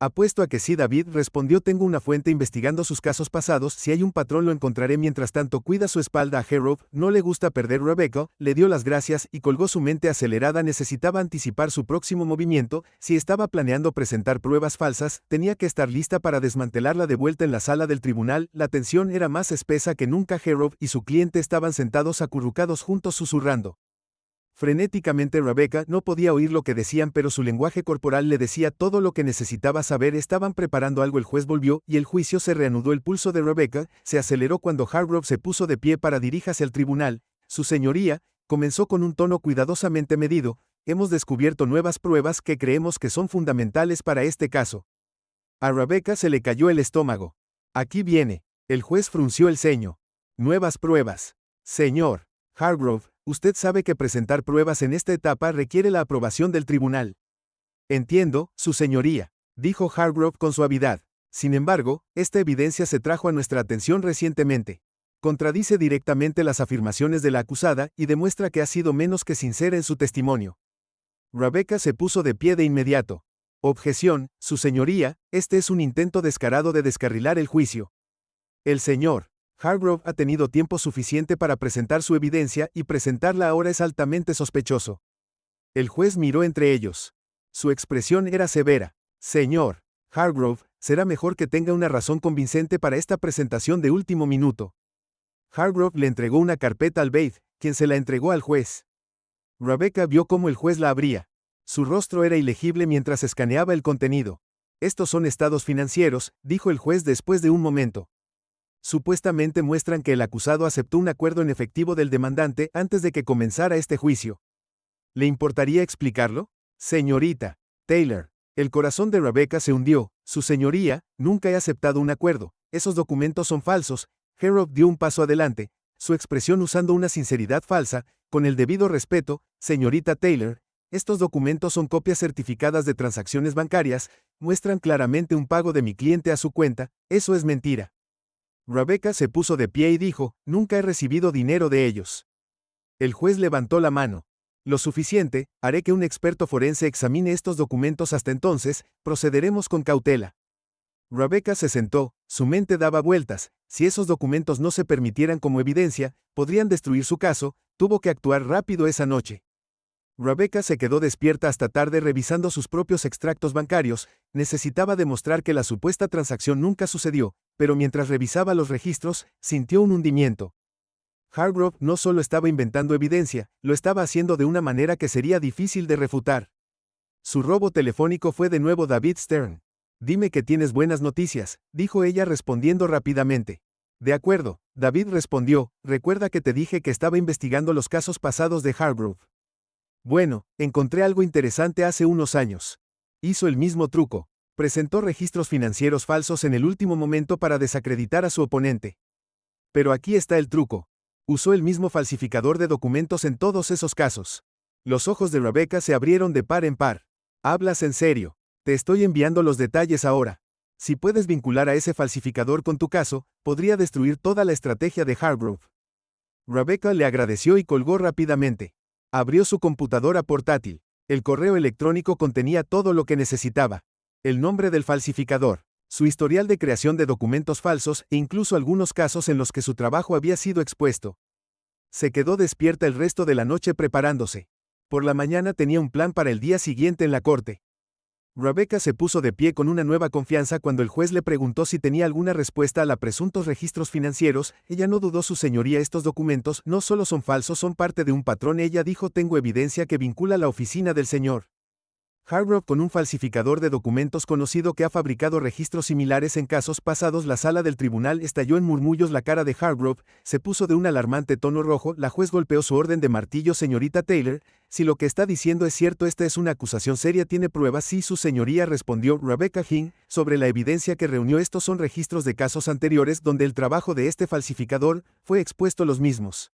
Apuesto a que sí. David respondió. Tengo una fuente investigando sus casos pasados. Si hay un patrón lo encontraré. Mientras tanto cuida su espalda a Hargrove. No le gusta perder. Rebecca le dio las gracias y colgó. Su mente acelerada necesitaba anticipar su próximo movimiento. Si estaba planeando presentar pruebas falsas, tenía que estar lista para desmantelarla. De vuelta en la sala del tribunal, la tensión era más espesa que nunca. Hargrove y su cliente estaban sentados acurrucados juntos susurrando frenéticamente. Rebecca no podía oír lo que decían, pero su lenguaje corporal le decía todo lo que necesitaba saber. Estaban preparando algo. El juez volvió, y el juicio se reanudó. El pulso de Rebecca se aceleró cuando Hargrove se puso de pie para dirigirse al tribunal. Su señoría, comenzó con un tono cuidadosamente medido, hemos descubierto nuevas pruebas que creemos que son fundamentales para este caso. A Rebecca se le cayó el estómago. Aquí viene. El juez frunció el ceño. Nuevas pruebas. Señor Hargrove, usted sabe que presentar pruebas en esta etapa requiere la aprobación del tribunal. Entiendo, su señoría, dijo Hargrove con suavidad. Sin embargo, esta evidencia se trajo a nuestra atención recientemente. Contradice directamente las afirmaciones de la acusada y demuestra que ha sido menos que sincera en su testimonio. Rebecca se puso de pie de inmediato. Objeción, su señoría, este es un intento descarado de descarrilar el juicio. El señor Hargrove ha tenido tiempo suficiente para presentar su evidencia y presentarla ahora es altamente sospechoso. El juez miró entre ellos. Su expresión era severa. Señor Hargrove, será mejor que tenga una razón convincente para esta presentación de último minuto. Hargrove le entregó una carpeta al Bailiff, quien se la entregó al juez. Rebecca vio cómo el juez la abría. Su rostro era ilegible mientras escaneaba el contenido. Estos son estados financieros, dijo el juez después de un momento. Supuestamente muestran que el acusado aceptó un acuerdo en efectivo del demandante antes de que comenzara este juicio. ¿Le importaría explicarlo? Señorita Taylor. El corazón de Rebecca se hundió. Su señoría, nunca he aceptado un acuerdo. Esos documentos son falsos. Hargrove dio un paso adelante, su expresión usando una sinceridad falsa. Con el debido respeto, señorita Taylor, estos documentos son copias certificadas de transacciones bancarias, muestran claramente un pago de mi cliente a su cuenta. Eso es mentira. Rebecca se puso de pie y dijo, nunca he recibido dinero de ellos. El juez levantó la mano. Lo suficiente, haré que un experto forense examine estos documentos. Hasta entonces, procederemos con cautela. Rebecca se sentó, su mente daba vueltas. Si esos documentos no se permitieran como evidencia, podrían destruir su caso. Tuvo que actuar rápido esa noche. Rebecca se quedó despierta hasta tarde revisando sus propios extractos bancarios. Necesitaba demostrar que la supuesta transacción nunca sucedió, pero mientras revisaba los registros, sintió un hundimiento. Hargrove no solo estaba inventando evidencia, lo estaba haciendo de una manera que sería difícil de refutar. Su robo telefónico fue de nuevo David Stern. Dime que tienes buenas noticias, dijo ella respondiendo rápidamente. De acuerdo, David respondió, recuerda que te dije que estaba investigando los casos pasados de Hargrove. Bueno, encontré algo interesante hace unos años. Hizo el mismo truco. Presentó registros financieros falsos en el último momento para desacreditar a su oponente. Pero aquí está el truco. Usó el mismo falsificador de documentos en todos esos casos. Los ojos de Rebecca se abrieron de par en par. ¿Hablas en serio? Te estoy enviando los detalles ahora. Si puedes vincular a ese falsificador con tu caso, podría destruir toda la estrategia de Hargrove. Rebecca le agradeció y colgó rápidamente. Abrió su computadora portátil. El correo electrónico contenía todo lo que necesitaba. El nombre del falsificador, su historial de creación de documentos falsos e incluso algunos casos en los que su trabajo había sido expuesto. Se quedó despierta el resto de la noche preparándose. Por la mañana tenía un plan para el día siguiente en la corte. Rebecca se puso de pie con una nueva confianza cuando el juez le preguntó si tenía alguna respuesta a los presuntos registros financieros. Ella no dudó, su señoría, estos documentos no solo son falsos, son parte de un patrón. Ella dijo, tengo evidencia que vincula la oficina del señor Hargrove con un falsificador de documentos conocido que ha fabricado registros similares en casos pasados. La sala del tribunal estalló en murmullos. La cara de Hargrove se puso de un alarmante tono rojo. La juez golpeó su orden de martillo. Señorita Taylor, si lo que está diciendo es cierto, esta es una acusación seria. ¿Tiene pruebas? Sí, su señoría, respondió Rebecca Hinn. Sobre la evidencia que reunió, estos son registros de casos anteriores donde el trabajo de este falsificador fue expuesto. Los mismos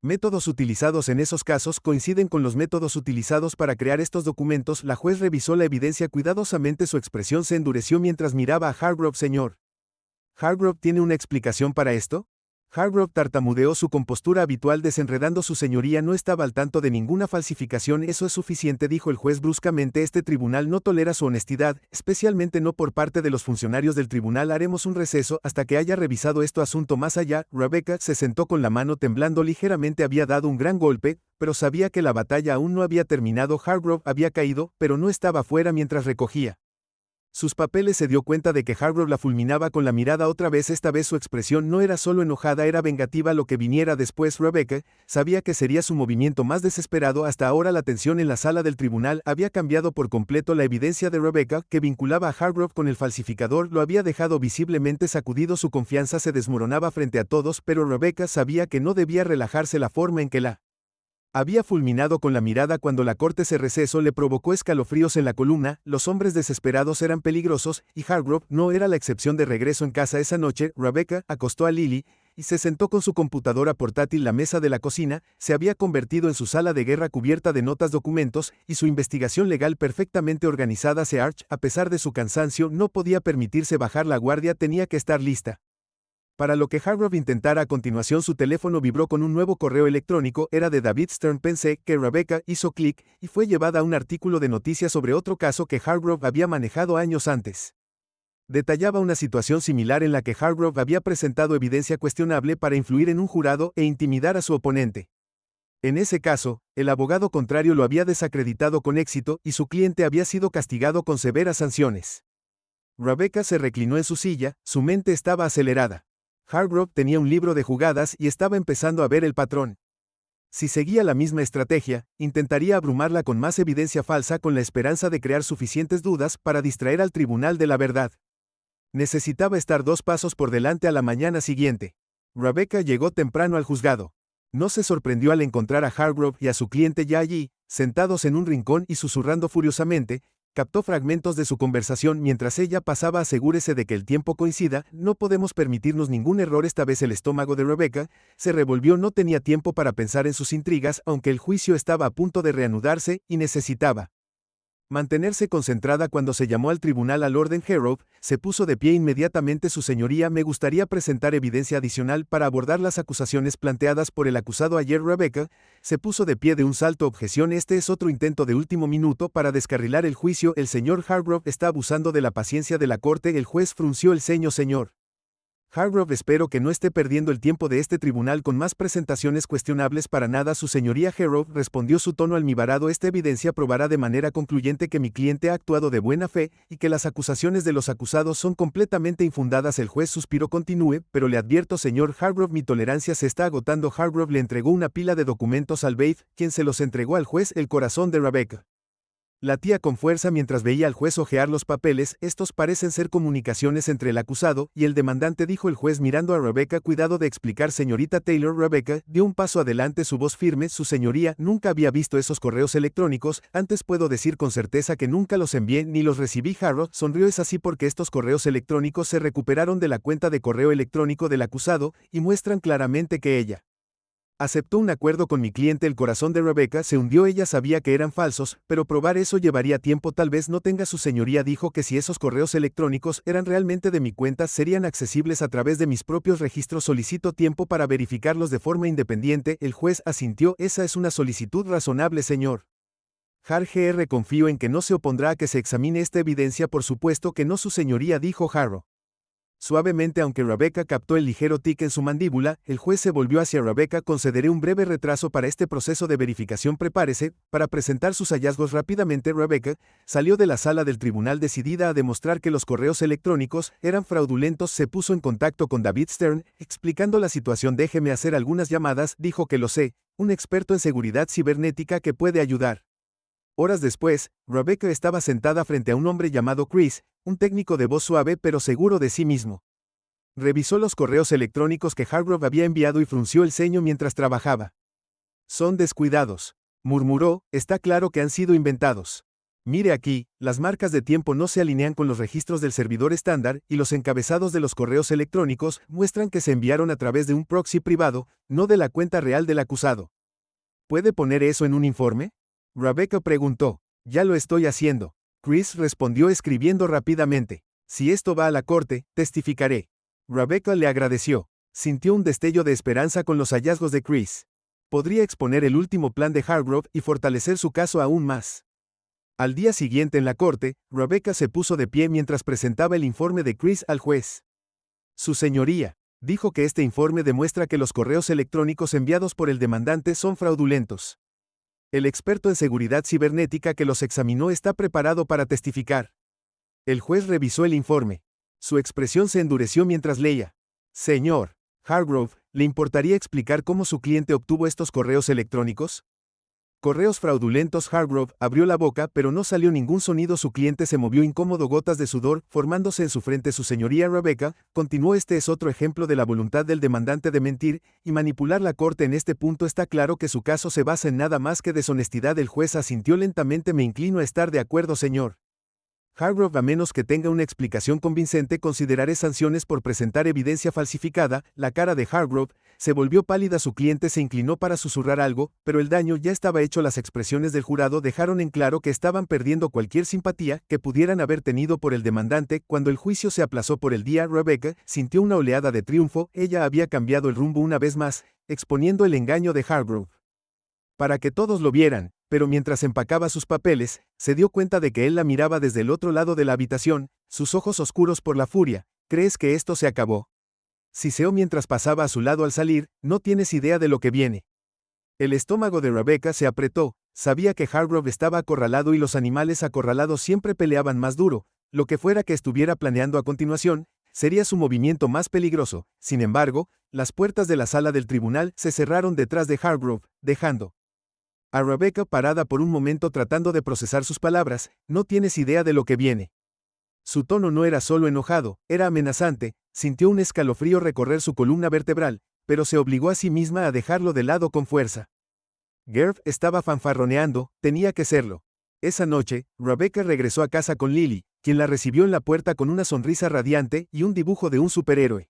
métodos utilizados en esos casos coinciden con los métodos utilizados para crear estos documentos. La juez revisó la evidencia cuidadosamente. Su expresión se endureció mientras miraba a Hargrove. Señor Hargrove, ¿tiene una explicación para esto? Hargrove tartamudeó, su compostura habitual desenredando. Su señoría no estaba al tanto de ninguna falsificación. Eso es suficiente, dijo el juez bruscamente. Este tribunal no tolera su honestidad, especialmente no por parte de los funcionarios del tribunal. Haremos un receso hasta que haya revisado esto asunto más allá. Rebecca se sentó con la mano temblando ligeramente. Había dado un gran golpe, pero sabía que la batalla aún no había terminado. Hargrove había caído, pero no estaba fuera mientras recogía sus papeles. Se dio cuenta de que Hargrove la fulminaba con la mirada otra vez. Esta vez su expresión no era solo enojada, era vengativa. Lo que viniera después, Rebecca sabía que sería su movimiento más desesperado hasta ahora. La tensión en la sala del tribunal había cambiado por completo. La evidencia de Rebecca, que vinculaba a Hargrove con el falsificador, lo había dejado visiblemente sacudido. Su confianza se desmoronaba frente a todos, pero Rebecca sabía que no debía relajarse. La forma en que la había fulminado con la mirada cuando la corte se recesó le provocó escalofríos en la columna. Los hombres desesperados eran peligrosos, y Hargrove no era la excepción. De regreso en casa esa noche, Rebecca acostó a Lily y se sentó con su computadora portátil. La mesa de la cocina se había convertido en su sala de guerra, cubierta de notas, documentos y su investigación legal perfectamente organizada. Search, a pesar de su cansancio, no podía permitirse bajar la guardia. Tenía que estar lista para lo que Hargrove intentara. A continuación su teléfono vibró con un nuevo correo electrónico. Era de David Stern. Pensé que Rebecca hizo clic y fue llevada a un artículo de noticias sobre otro caso que Hargrove había manejado años antes. Detallaba una situación similar en la que Hargrove había presentado evidencia cuestionable para influir en un jurado e intimidar a su oponente. En ese caso, el abogado contrario lo había desacreditado con éxito y su cliente había sido castigado con severas sanciones. Rebecca se reclinó en su silla, su mente estaba acelerada. Hargrove tenía un libro de jugadas y estaba empezando a ver el patrón. Si seguía la misma estrategia, intentaría abrumarla con más evidencia falsa con la esperanza de crear suficientes dudas para distraer al tribunal de la verdad. Necesitaba estar 2 pasos por delante. A la mañana siguiente, Rebecca llegó temprano al juzgado. No se sorprendió al encontrar a Hargrove y a su cliente ya allí, sentados en un rincón y susurrando furiosamente. Captó fragmentos de su conversación mientras ella pasaba. Asegúrese de que el tiempo coincida, no podemos permitirnos ningún error. Esta vez el estómago de Rebecca se revolvió. No tenía tiempo para pensar en sus intrigas, aunque el juicio estaba a punto de reanudarse, y necesitaba mantenerse concentrada. Cuando se llamó al tribunal a Lord Hargrove, se puso de pie inmediatamente. Su señoría, me gustaría presentar evidencia adicional para abordar las acusaciones planteadas por el acusado ayer. Rebecca se puso de pie de un salto. Objeción, este es otro intento de último minuto para descarrilar el juicio. El señor Hargrove está abusando de la paciencia de la corte. El juez frunció el ceño. Señor Hargrove, espero que no esté perdiendo el tiempo de este tribunal con más presentaciones cuestionables. Para nada, su señoría. Hargrove respondió, su tono almibarado. Esta evidencia probará de manera concluyente que mi cliente ha actuado de buena fe y que las acusaciones de los acusados son completamente infundadas. El juez suspiró. Continúe, pero le advierto, señor Hargrove, mi tolerancia se está agotando. Hargrove le entregó una pila de documentos al bailiff, quien se los entregó al juez. El corazón de Rebecca Latía con fuerza mientras veía al juez hojear los papeles. Estos parecen ser comunicaciones entre el acusado y el demandante, dijo el juez mirando a Rebecca. Cuidado de explicar, señorita Taylor. Rebecca dio un paso adelante, su voz firme. Su señoría, nunca había visto esos correos electrónicos, antes puedo decir con certeza que nunca los envié ni los recibí. Harrow sonrió. Es así porque estos correos electrónicos se recuperaron de la cuenta de correo electrónico del acusado y muestran claramente que ella aceptó un acuerdo con mi cliente. El corazón de Rebecca se hundió. Ella sabía que eran falsos, pero probar eso llevaría tiempo. Tal vez no tenga. Su señoría dijo que si esos correos electrónicos eran realmente de mi cuenta, serían accesibles a través de mis propios registros. Solicito tiempo para verificarlos de forma independiente. El juez asintió. Esa es una solicitud razonable, señor Jr. Confío en que no se opondrá a que se examine esta evidencia. Por supuesto que no, su señoría, dijo Harrow suavemente. Aunque Rebecca captó el ligero tic en su mandíbula, el juez se volvió hacia Rebecca. Concederé un breve retraso para este proceso de verificación. Prepárese para presentar sus hallazgos rápidamente. Rebecca salió de la sala del tribunal decidida a demostrar que los correos electrónicos eran fraudulentos. Se puso en contacto con David Stern, explicando la situación. Déjeme hacer algunas llamadas, dijo. Que lo sé, un experto en seguridad cibernética que puede ayudar. Horas después, Rebecca estaba sentada frente a un hombre llamado Chris, un técnico de voz suave pero seguro de sí mismo. Revisó los correos electrónicos que Hargrove había enviado y frunció el ceño mientras trabajaba. Son descuidados, murmuró. Está claro que han sido inventados. Mire aquí, las marcas de tiempo no se alinean con los registros del servidor estándar y los encabezados de los correos electrónicos muestran que se enviaron a través de un proxy privado, no de la cuenta real del acusado. ¿Puede poner eso en un informe?, Rebecca preguntó. Ya lo estoy haciendo. Chris respondió escribiendo rápidamente. Si esto va a la corte, testificaré. Rebecca le agradeció. Sintió un destello de esperanza con los hallazgos de Chris. Podría exponer el último plan de Hargrove y fortalecer su caso aún más. Al día siguiente en la corte, Rebecca se puso de pie mientras presentaba el informe de Chris al juez. Su señoría, dijo que este informe demuestra que los correos electrónicos enviados por el demandante son fraudulentos. El experto en seguridad cibernética que los examinó está preparado para testificar. El juez revisó el informe. Su expresión se endureció mientras leía. Señor Hargrove, ¿le importaría explicar cómo su cliente obtuvo estos correos electrónicos? Correos fraudulentos. Hargrove abrió la boca pero no salió ningún sonido. Su cliente se movió incómodo, gotas de sudor formándose en su frente. Su señoría Rebecca, continuó, este es otro ejemplo de la voluntad del demandante de mentir y manipular la corte. En este punto está claro que su caso se basa en nada más que deshonestidad. El juez asintió lentamente. Me inclino a estar de acuerdo, señor Hargrove. A menos que tenga una explicación convincente, consideraré sanciones por presentar evidencia falsificada. La cara de Hargrove se volvió pálida. Su cliente se inclinó para susurrar algo, pero el daño ya estaba hecho. Las expresiones del jurado dejaron en claro que estaban perdiendo cualquier simpatía que pudieran haber tenido por el demandante. Cuando el juicio se aplazó por el día, Rebecca sintió una oleada de triunfo. Ella había cambiado el rumbo una vez más, exponiendo el engaño de Hargrove para que todos lo vieran, pero mientras empacaba sus papeles, se dio cuenta de que él la miraba desde el otro lado de la habitación, sus ojos oscuros por la furia. ¿Crees que esto se acabó?, siseó mientras pasaba a su lado al salir. No tienes idea de lo que viene. El estómago de Rebecca se apretó. Sabía que Hargrove estaba acorralado y los animales acorralados siempre peleaban más duro. Lo que fuera que estuviera planeando a continuación sería su movimiento más peligroso. Sin embargo, las puertas de la sala del tribunal se cerraron detrás de Hargrove, dejando a Rebecca parada por un momento tratando de procesar sus palabras. No tienes idea de lo que viene. Su tono no era solo enojado, era amenazante. Sintió un escalofrío recorrer su columna vertebral, pero se obligó a sí misma a dejarlo de lado con fuerza. Gerv estaba fanfarroneando, tenía que serlo. Esa noche, Rebecca regresó a casa con Lily, quien la recibió en la puerta con una sonrisa radiante y un dibujo de un superhéroe.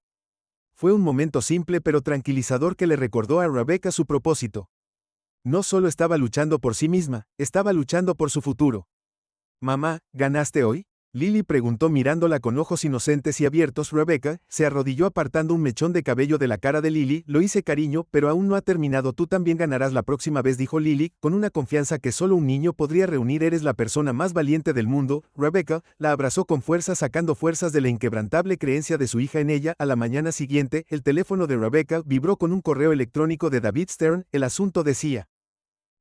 Fue un momento simple pero tranquilizador que le recordó a Rebecca su propósito. No solo estaba luchando por sí misma, estaba luchando por su futuro. «Mamá, ¿ganaste hoy?», Lily preguntó mirándola con ojos inocentes y abiertos. Rebecca se arrodilló apartando un mechón de cabello de la cara de Lily. «Lo hice, cariño, pero aún no ha terminado. Tú también ganarás la próxima vez», dijo Lily, con una confianza que solo un niño podría reunir. «Eres la persona más valiente del mundo». Rebecca la abrazó con fuerza, sacando fuerzas de la inquebrantable creencia de su hija en ella. A la mañana siguiente, el teléfono de Rebecca vibró con un correo electrónico de David Stern. El asunto decía: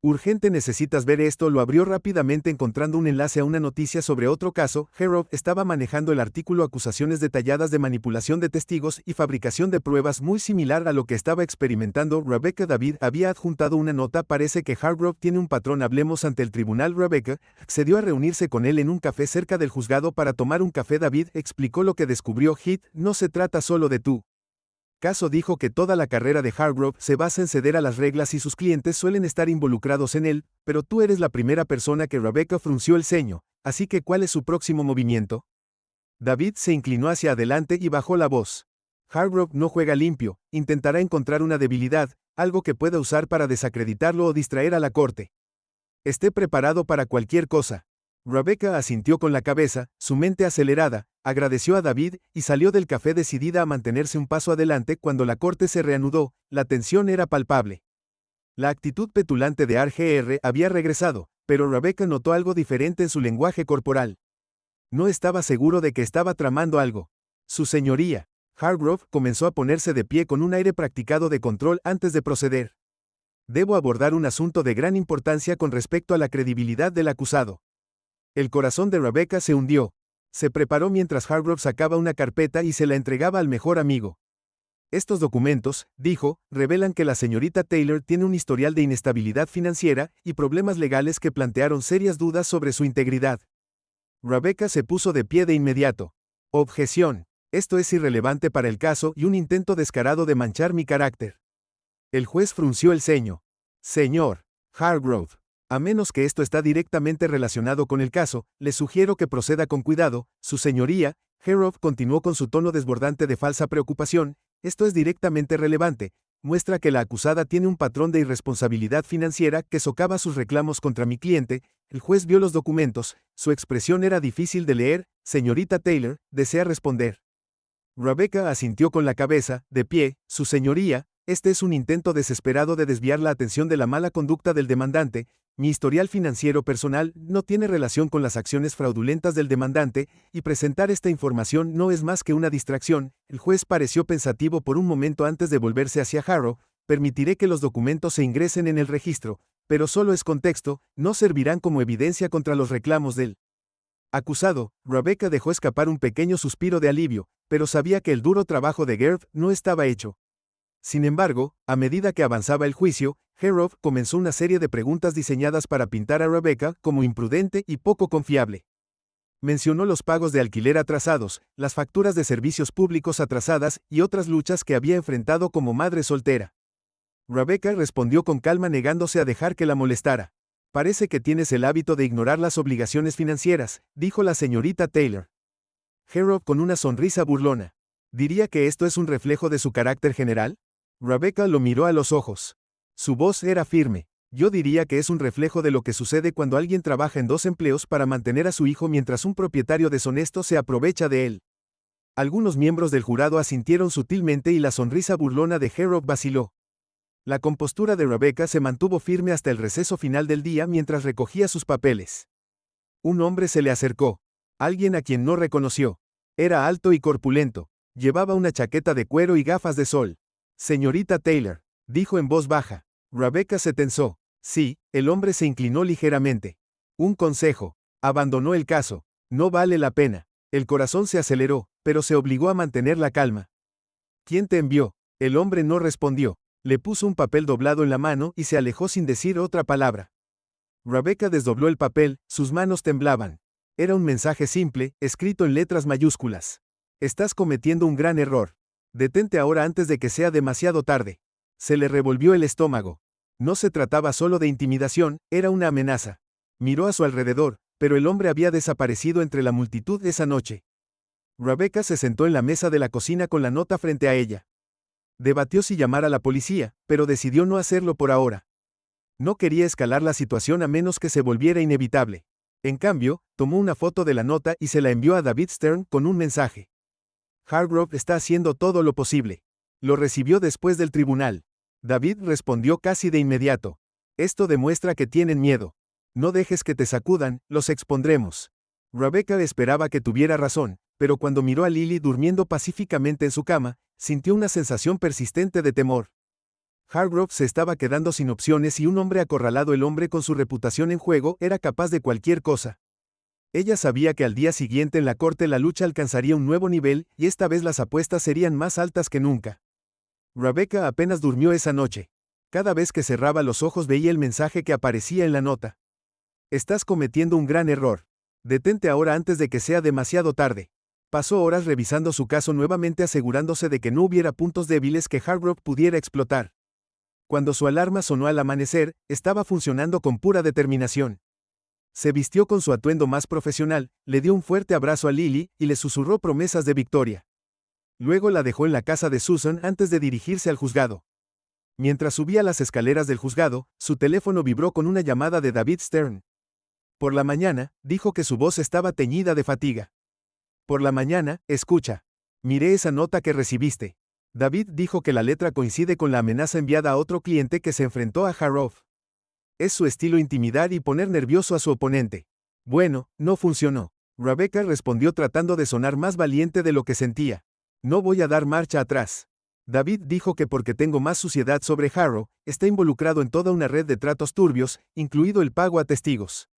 Urgente, necesitas ver esto. Lo abrió rápidamente encontrando un enlace a una noticia sobre otro caso. Harrop estaba manejando el artículo acusaciones detalladas de manipulación de testigos y fabricación de pruebas muy similar a lo que estaba experimentando Rebecca. David había adjuntado una nota. Parece que Harrop tiene un patrón. Hablemos ante el tribunal. Rebecca accedió a reunirse con él en un café cerca del juzgado para tomar un café. David explicó lo que descubrió. Heath, no se trata solo de tú. Caso dijo que toda la carrera de Hargrove se basa en ceder a las reglas y sus clientes suelen estar involucrados en él, pero tú eres la primera persona que Rebecca frunció el ceño, así que ¿cuál es su próximo movimiento? David se inclinó hacia adelante y bajó la voz. Hargrove no juega limpio, intentará encontrar una debilidad, algo que pueda usar para desacreditarlo o distraer a la corte. Esté preparado para cualquier cosa. Rebecca asintió con la cabeza, su mente acelerada, agradeció a David y salió del café decidida a mantenerse un paso adelante. Cuando la corte se reanudó, la tensión era palpable. La actitud petulante de RGR había regresado, pero Rebecca notó algo diferente en su lenguaje corporal. No estaba seguro de que estaba tramando algo. Su señoría, Hargrove comenzó a ponerse de pie con un aire practicado de control antes de proceder. Debo abordar un asunto de gran importancia con respecto a la credibilidad del acusado. El corazón de Rebecca se hundió. Se preparó mientras Hargrove sacaba una carpeta y se la entregaba al mejor amigo. Estos documentos, dijo, revelan que la señorita Taylor tiene un historial de inestabilidad financiera y problemas legales que plantearon serias dudas sobre su integridad. Rebecca se puso de pie de inmediato. Objeción. Esto es irrelevante para el caso y un intento descarado de manchar mi carácter. El juez frunció el ceño. Señor Hargrove, a menos que esto está directamente relacionado con el caso, le sugiero que proceda con cuidado. Su señoría, Hargrove continuó con su tono desbordante de falsa preocupación, esto es directamente relevante, muestra que la acusada tiene un patrón de irresponsabilidad financiera que socava sus reclamos contra mi cliente. El juez vio los documentos, su expresión era difícil de leer. Señorita Taylor, ¿desea responder? Rebecca asintió con la cabeza, de pie. Su señoría, este es un intento desesperado de desviar la atención de la mala conducta del demandante. Mi historial financiero personal no tiene relación con las acciones fraudulentas del demandante, y presentar esta información no es más que una distracción. El juez pareció pensativo por un momento antes de volverse hacia Harrow. Permitiré que los documentos se ingresen en el registro, pero solo es contexto, no servirán como evidencia contra los reclamos del acusado. Rebecca dejó escapar un pequeño suspiro de alivio, pero sabía que el duro trabajo de Gerb no estaba hecho. Sin embargo, a medida que avanzaba el juicio, Hargrove comenzó una serie de preguntas diseñadas para pintar a Rebecca como imprudente y poco confiable. Mencionó los pagos de alquiler atrasados, las facturas de servicios públicos atrasadas y otras luchas que había enfrentado como madre soltera. Rebecca respondió con calma negándose a dejar que la molestara. Parece que tienes el hábito de ignorar las obligaciones financieras, dijo la señorita Taylor. Hargrove con una sonrisa burlona. ¿Diría que esto es un reflejo de su carácter general? Rebecca lo miró a los ojos. Su voz era firme. Yo diría que es un reflejo de lo que sucede cuando alguien trabaja en 2 empleos para mantener a su hijo mientras un propietario deshonesto se aprovecha de él. Algunos miembros del jurado asintieron sutilmente y la sonrisa burlona de Hargrove vaciló. La compostura de Rebecca se mantuvo firme hasta el receso final del día mientras recogía sus papeles. Un hombre se le acercó. Alguien a quien no reconoció. Era alto y corpulento. Llevaba una chaqueta de cuero y gafas de sol. Señorita Taylor, dijo en voz baja. Rebecca se tensó. Sí, el hombre se inclinó ligeramente. Un consejo. Abandonó el caso. No vale la pena. El corazón se aceleró, pero se obligó a mantener la calma. ¿Quién te envió? El hombre no respondió. Le puso un papel doblado en la mano y se alejó sin decir otra palabra. Rebecca desdobló el papel, sus manos temblaban. Era un mensaje simple, escrito en letras mayúsculas. Estás cometiendo un gran error. Detente ahora antes de que sea demasiado tarde. Se le revolvió el estómago. No se trataba solo de intimidación, era una amenaza. Miró a su alrededor, pero el hombre había desaparecido entre la multitud esa noche. Rebecca se sentó en la mesa de la cocina con la nota frente a ella. Debatió si llamar a la policía, pero decidió no hacerlo por ahora. No quería escalar la situación a menos que se volviera inevitable. En cambio, tomó una foto de la nota y se la envió a David Stern con un mensaje. Hargrove está haciendo todo lo posible. Lo recibió después del tribunal. David respondió casi de inmediato. Esto demuestra que tienen miedo. No dejes que te sacudan, los expondremos. Rebecca esperaba que tuviera razón, pero cuando miró a Lily durmiendo pacíficamente en su cama, sintió una sensación persistente de temor. Hargrove se estaba quedando sin opciones y un hombre acorralado, el hombre con su reputación en juego, era capaz de cualquier cosa. Ella sabía que al día siguiente en la corte la lucha alcanzaría un nuevo nivel, y esta vez las apuestas serían más altas que nunca. Rebecca apenas durmió esa noche. Cada vez que cerraba los ojos veía el mensaje que aparecía en la nota. Estás cometiendo un gran error. Detente ahora antes de que sea demasiado tarde. Pasó horas revisando su caso nuevamente, asegurándose de que no hubiera puntos débiles que Hargrove pudiera explotar. Cuando su alarma sonó al amanecer, estaba funcionando con pura determinación. Se vistió con su atuendo más profesional, le dio un fuerte abrazo a Lily y le susurró promesas de victoria. Luego la dejó en la casa de Susan antes de dirigirse al juzgado. Mientras subía las escaleras del juzgado, su teléfono vibró con una llamada de David Stern. Por la mañana, dijo que su voz estaba teñida de fatiga. Por la mañana, escucha. Miré esa nota que recibiste. David dijo que la letra coincide con la amenaza enviada a otro cliente que se enfrentó a Hargrove. Es su estilo intimidar y poner nervioso a su oponente. Bueno, no funcionó. Rebecca respondió tratando de sonar más valiente de lo que sentía. No voy a dar marcha atrás. David dijo que porque tengo más suciedad sobre Harrow, está involucrado en toda una red de tratos turbios, incluido el pago a testigos.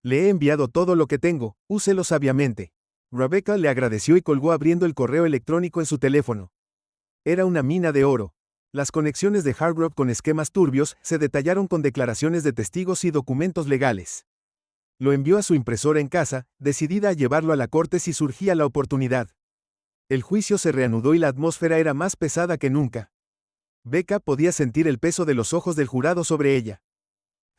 Le he enviado todo lo que tengo, úselo sabiamente. Rebecca le agradeció y colgó abriendo el correo electrónico en su teléfono. Era una mina de oro. Las conexiones de Hargrove con esquemas turbios se detallaron con declaraciones de testigos y documentos legales. Lo envió a su impresora en casa, decidida a llevarlo a la corte si surgía la oportunidad. El juicio se reanudó y la atmósfera era más pesada que nunca. Becca podía sentir el peso de los ojos del jurado sobre ella.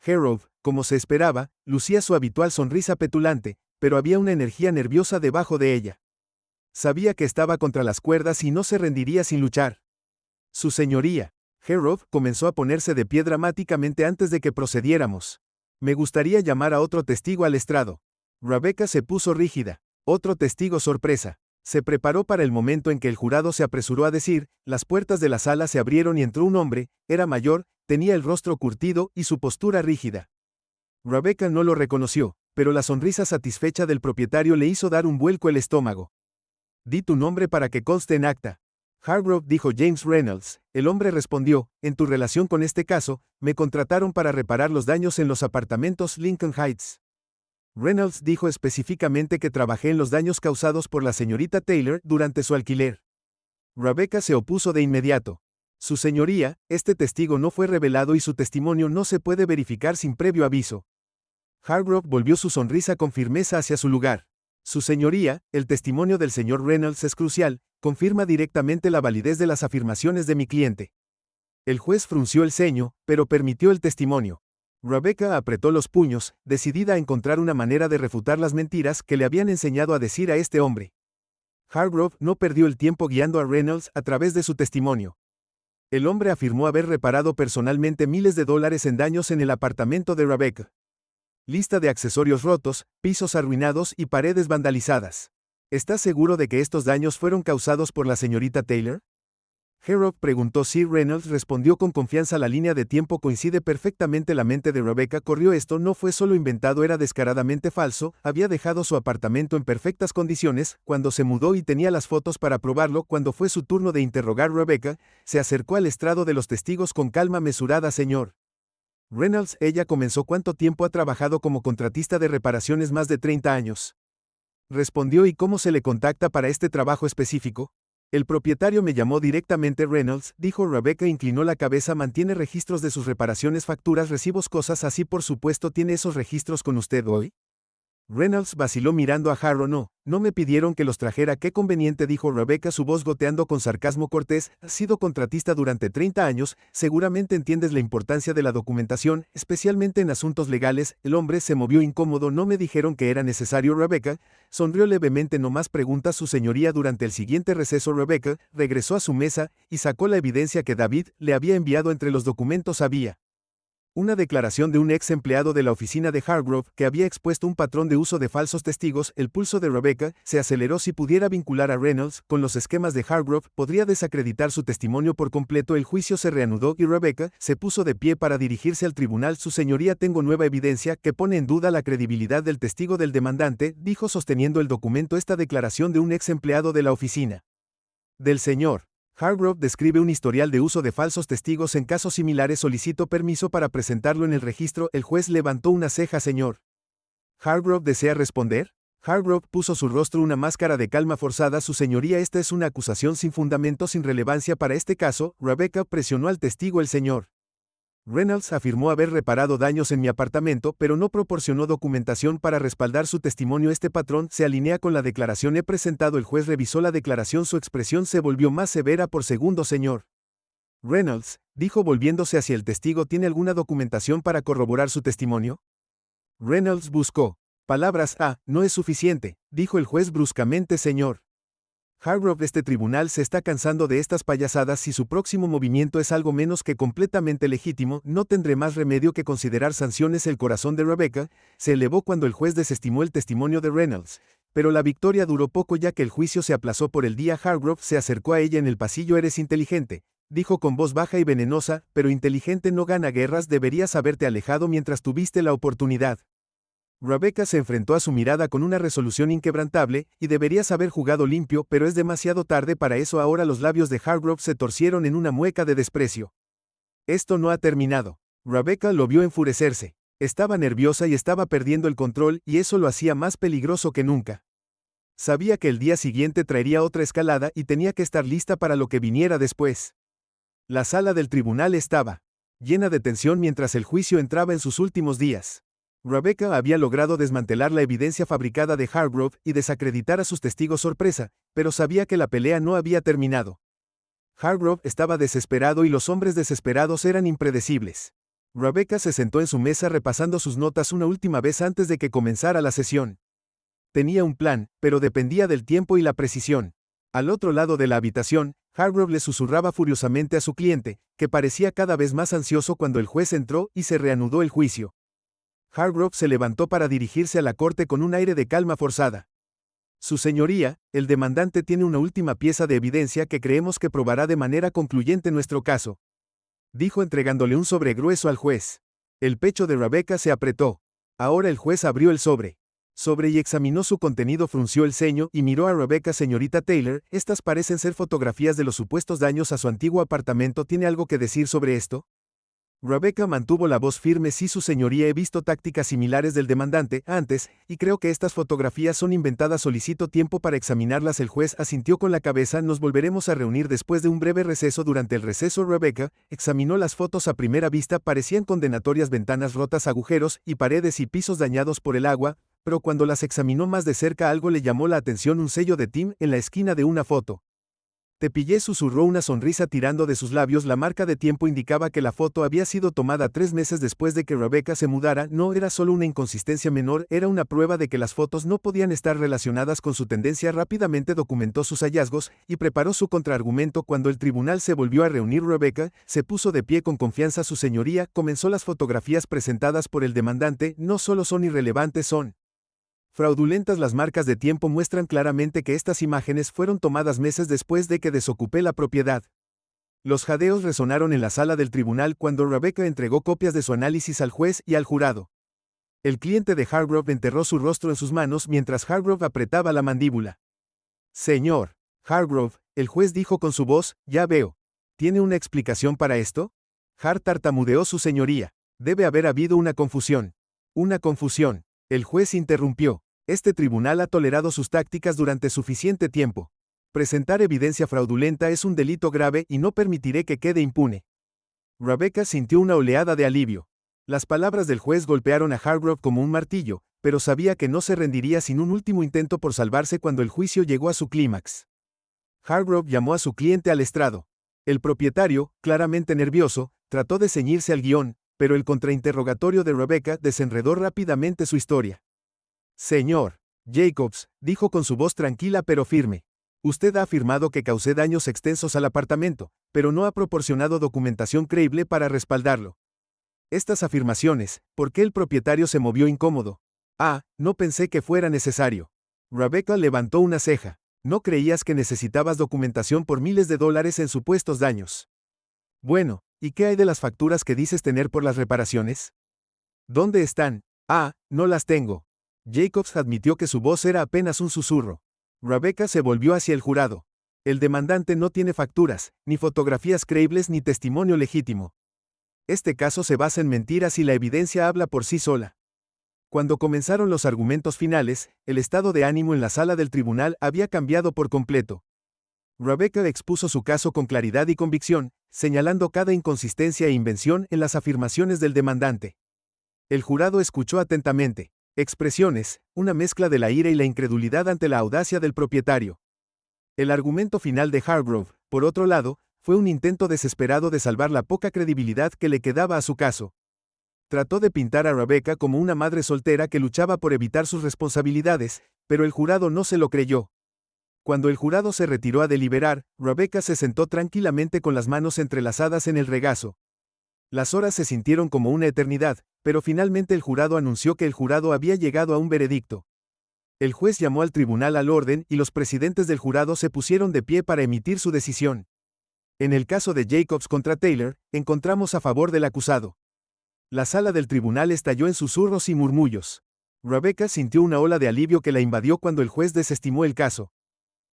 Hargrove, como se esperaba, lucía su habitual sonrisa petulante, pero había una energía nerviosa debajo de ella. Sabía que estaba contra las cuerdas y no se rendiría sin luchar. Su señoría. Hargrove comenzó a ponerse de pie dramáticamente antes de que procediéramos. Me gustaría llamar a otro testigo al estrado. Rebecca se puso rígida. Otro testigo sorpresa. Se preparó para el momento en que el jurado se apresuró a decir, las puertas de la sala se abrieron y entró un hombre, era mayor, tenía el rostro curtido y su postura rígida. Rebecca no lo reconoció, pero la sonrisa satisfecha del propietario le hizo dar un vuelco el estómago. Di tu nombre para que conste en acta. Hargrove, dijo James Reynolds. El hombre respondió, en tu relación con este caso, me contrataron para reparar los daños en los apartamentos Lincoln Heights. Reynolds dijo específicamente que trabajé en los daños causados por la señorita Taylor durante su alquiler. Rebecca se opuso de inmediato. Su señoría, este testigo no fue revelado y su testimonio no se puede verificar sin previo aviso. Hargrove volvió su sonrisa con firmeza hacia su lugar. Su señoría, el testimonio del señor Reynolds es crucial, confirma directamente la validez de las afirmaciones de mi cliente. El juez frunció el ceño, pero permitió el testimonio. Rebecca apretó los puños, decidida a encontrar una manera de refutar las mentiras que le habían enseñado a decir a este hombre. Hargrove no perdió el tiempo guiando a Reynolds a través de su testimonio. El hombre afirmó haber reparado personalmente miles de dólares en daños en el apartamento de Rebecca. Lista de accesorios rotos, pisos arruinados y paredes vandalizadas. ¿Estás seguro de que estos daños fueron causados por la señorita Taylor? Hargrove preguntó. Sir Reynolds respondió con confianza. La línea de tiempo coincide perfectamente. La mente de Rebecca corrió. Esto no fue solo inventado, era descaradamente falso. Había dejado su apartamento en perfectas condiciones cuando se mudó y tenía las fotos para probarlo. Cuando fue su turno de interrogar, Rebecca se acercó al estrado de los testigos con calma mesurada. Señor Reynolds, ella comenzó. ¿Cuánto tiempo ha trabajado como contratista de reparaciones? Más de 30 años. Respondió. ¿Y cómo se le contacta para este trabajo específico? El propietario me llamó directamente. Reynolds, dijo. Rebecca inclinó la cabeza. ¿Mantiene registros de sus reparaciones, facturas, recibos, cosas así? Por supuesto. ¿Tiene esos registros con usted hoy? Reynolds vaciló mirando a Harrow. No me pidieron que los trajera. Qué conveniente, dijo Rebecca, su voz goteando con sarcasmo cortés. Has sido contratista durante 30 años, seguramente entiendes la importancia de la documentación, especialmente en asuntos legales. El hombre se movió incómodo. No me dijeron que era necesario. Rebecca sonrió levemente. No más preguntas, su señoría. Durante el siguiente receso, Rebecca regresó a su mesa y sacó la evidencia que David le había enviado. Entre los documentos había una declaración de un ex empleado de la oficina de Hargrove que había expuesto un patrón de uso de falsos testigos. El pulso de Rebecca se aceleró. Si pudiera vincular a Reynolds con los esquemas de Hargrove, podría desacreditar su testimonio por completo. El juicio se reanudó y Rebecca se puso de pie para dirigirse al tribunal. Su señoría, tengo nueva evidencia que pone en duda la credibilidad del testigo del demandante, dijo sosteniendo el documento. Esta declaración de un ex empleado de la oficina del señor Hargrove describe un historial de uso de falsos testigos en casos similares. Solicito permiso para presentarlo en el registro. El juez levantó una ceja. Señor. ¿Hargrove desea responder? Hargrove puso su rostro una máscara de calma forzada. Su señoría, esta es una acusación sin fundamento, sin relevancia para este caso. Rebecca presionó al testigo. El señor Reynolds afirmó haber reparado daños en mi apartamento, pero no proporcionó documentación para respaldar su testimonio. Este patrón se alinea con la declaración he presentado. El juez revisó la declaración. Su expresión se volvió más severa por segundo. Señor Reynolds, dijo volviéndose hacia el testigo, ¿tiene alguna documentación para corroborar su testimonio? Reynolds buscó palabras. No es suficiente, dijo el juez bruscamente. Señor Hargrove, este tribunal se está cansando de estas payasadas. Si su próximo movimiento es algo menos que completamente legítimo, no tendré más remedio que considerar sanciones. El corazón de Rebecca se elevó cuando el juez desestimó el testimonio de Reynolds, pero la victoria duró poco ya que el juicio se aplazó por el día. Hargrove se acercó a ella en el pasillo. Eres inteligente, dijo con voz baja y venenosa, pero inteligente no gana guerras. Deberías haberte alejado mientras tuviste la oportunidad. Rebecca se enfrentó a su mirada con una resolución inquebrantable, y deberías haber jugado limpio, pero es demasiado tarde para eso ahora. Los labios de Hargrove se torcieron en una mueca de desprecio. Esto no ha terminado. Rebecca lo vio enfurecerse. Estaba nerviosa y estaba perdiendo el control, y eso lo hacía más peligroso que nunca. Sabía que el día siguiente traería otra escalada y tenía que estar lista para lo que viniera después. La sala del tribunal estaba llena de tensión mientras el juicio entraba en sus últimos días. Rebecca había logrado desmantelar la evidencia fabricada de Hargrove y desacreditar a sus testigos. Sorpresa, pero sabía que la pelea no había terminado. Hargrove estaba desesperado y los hombres desesperados eran impredecibles. Rebecca se sentó en su mesa repasando sus notas una última vez antes de que comenzara la sesión. Tenía un plan, pero dependía del tiempo y la precisión. Al otro lado de la habitación, Hargrove le susurraba furiosamente a su cliente, que parecía cada vez más ansioso cuando el juez entró y se reanudó el juicio. Hargrove se levantó para dirigirse a la corte con un aire de calma forzada. Su señoría, el demandante tiene una última pieza de evidencia que creemos que probará de manera concluyente nuestro caso, dijo entregándole un sobre grueso al juez. El pecho de Rebecca se apretó. Ahora el juez abrió el sobre y examinó su contenido. Frunció el ceño y miró a Rebecca. Señorita Taylor, estas parecen ser fotografías de los supuestos daños a su antiguo apartamento. ¿Tiene algo que decir sobre esto? Rebecca mantuvo la voz firme. Sí, su señoría, he visto tácticas similares del demandante antes, y creo que estas fotografías son inventadas. Solicito tiempo para examinarlas. El juez asintió con la cabeza. Nos volveremos a reunir después de un breve receso. Durante el receso, Rebecca examinó las fotos. A primera vista parecían condenatorias: ventanas rotas, agujeros y paredes y pisos dañados por el agua, pero cuando las examinó más de cerca algo le llamó la atención: un sello de Tim en la esquina de una foto. Te pillé, susurró, una sonrisa tirando de sus labios. La marca de tiempo indicaba que la foto había sido tomada 3 meses después de que Rebecca se mudara. No era solo una inconsistencia menor, era una prueba de que las fotos no podían estar relacionadas con su tendencia. Rápidamente documentó sus hallazgos y preparó su contraargumento. Cuando el tribunal se volvió a reunir, Rebecca se puso de pie con confianza. Su señoría, comenzó, las fotografías presentadas por el demandante no solo son irrelevantes, son fraudulentas. Las marcas de tiempo muestran claramente que estas imágenes fueron tomadas meses después de que desocupé la propiedad. Los jadeos resonaron en la sala del tribunal cuando Rebecca entregó copias de su análisis al juez y al jurado. El cliente de Hargrove enterró su rostro en sus manos mientras Hargrove apretaba la mandíbula. Señor Hargrove, el juez dijo con su voz, ya veo. ¿Tiene una explicación para esto? Tartamudeó. Su señoría. Debe haber habido una confusión. Una confusión. El juez interrumpió. Este tribunal ha tolerado sus tácticas durante suficiente tiempo. Presentar evidencia fraudulenta es un delito grave y no permitiré que quede impune. Rebecca sintió una oleada de alivio. Las palabras del juez golpearon a Hargrove como un martillo, pero sabía que no se rendiría sin un último intento por salvarse. Cuando el juicio llegó a su clímax, Hargrove llamó a su cliente al estrado. El propietario, claramente nervioso, trató de ceñirse al guión, pero el contrainterrogatorio de Rebecca desenredó rápidamente su historia. Señor Jacobs, dijo con su voz tranquila pero firme. Usted ha afirmado que causé daños extensos al apartamento, pero no ha proporcionado documentación creíble para respaldarlo. Estas afirmaciones, ¿por qué? El propietario se movió incómodo. No pensé que fuera necesario. Rebecca levantó una ceja. ¿No creías que necesitabas documentación por miles de dólares en supuestos daños? Bueno, ¿y qué hay de las facturas que dices tener por las reparaciones? ¿Dónde están? No las tengo. Jacobs admitió que su voz era apenas un susurro. Rebecca se volvió hacia el jurado. El demandante no tiene facturas, ni fotografías creíbles ni testimonio legítimo. Este caso se basa en mentiras y la evidencia habla por sí sola. Cuando comenzaron los argumentos finales, el estado de ánimo en la sala del tribunal había cambiado por completo. Rebecca expuso su caso con claridad y convicción, señalando cada inconsistencia e invención en las afirmaciones del demandante. El jurado escuchó atentamente. Expresiones, una mezcla de la ira y la incredulidad ante la audacia del propietario. El argumento final de Hargrove, por otro lado, fue un intento desesperado de salvar la poca credibilidad que le quedaba a su caso. Trató de pintar a Rebecca como una madre soltera que luchaba por evitar sus responsabilidades, pero el jurado no se lo creyó. Cuando el jurado se retiró a deliberar, Rebecca se sentó tranquilamente con las manos entrelazadas en el regazo. Las horas se sintieron como una eternidad, pero finalmente el jurado anunció que el jurado había llegado a un veredicto. El juez llamó al tribunal al orden y los presidentes del jurado se pusieron de pie para emitir su decisión. En el caso de Jacobs contra Taylor, encontramos a favor del acusado. La sala del tribunal estalló en susurros y murmullos. Rebecca sintió una ola de alivio que la invadió cuando el juez desestimó el caso.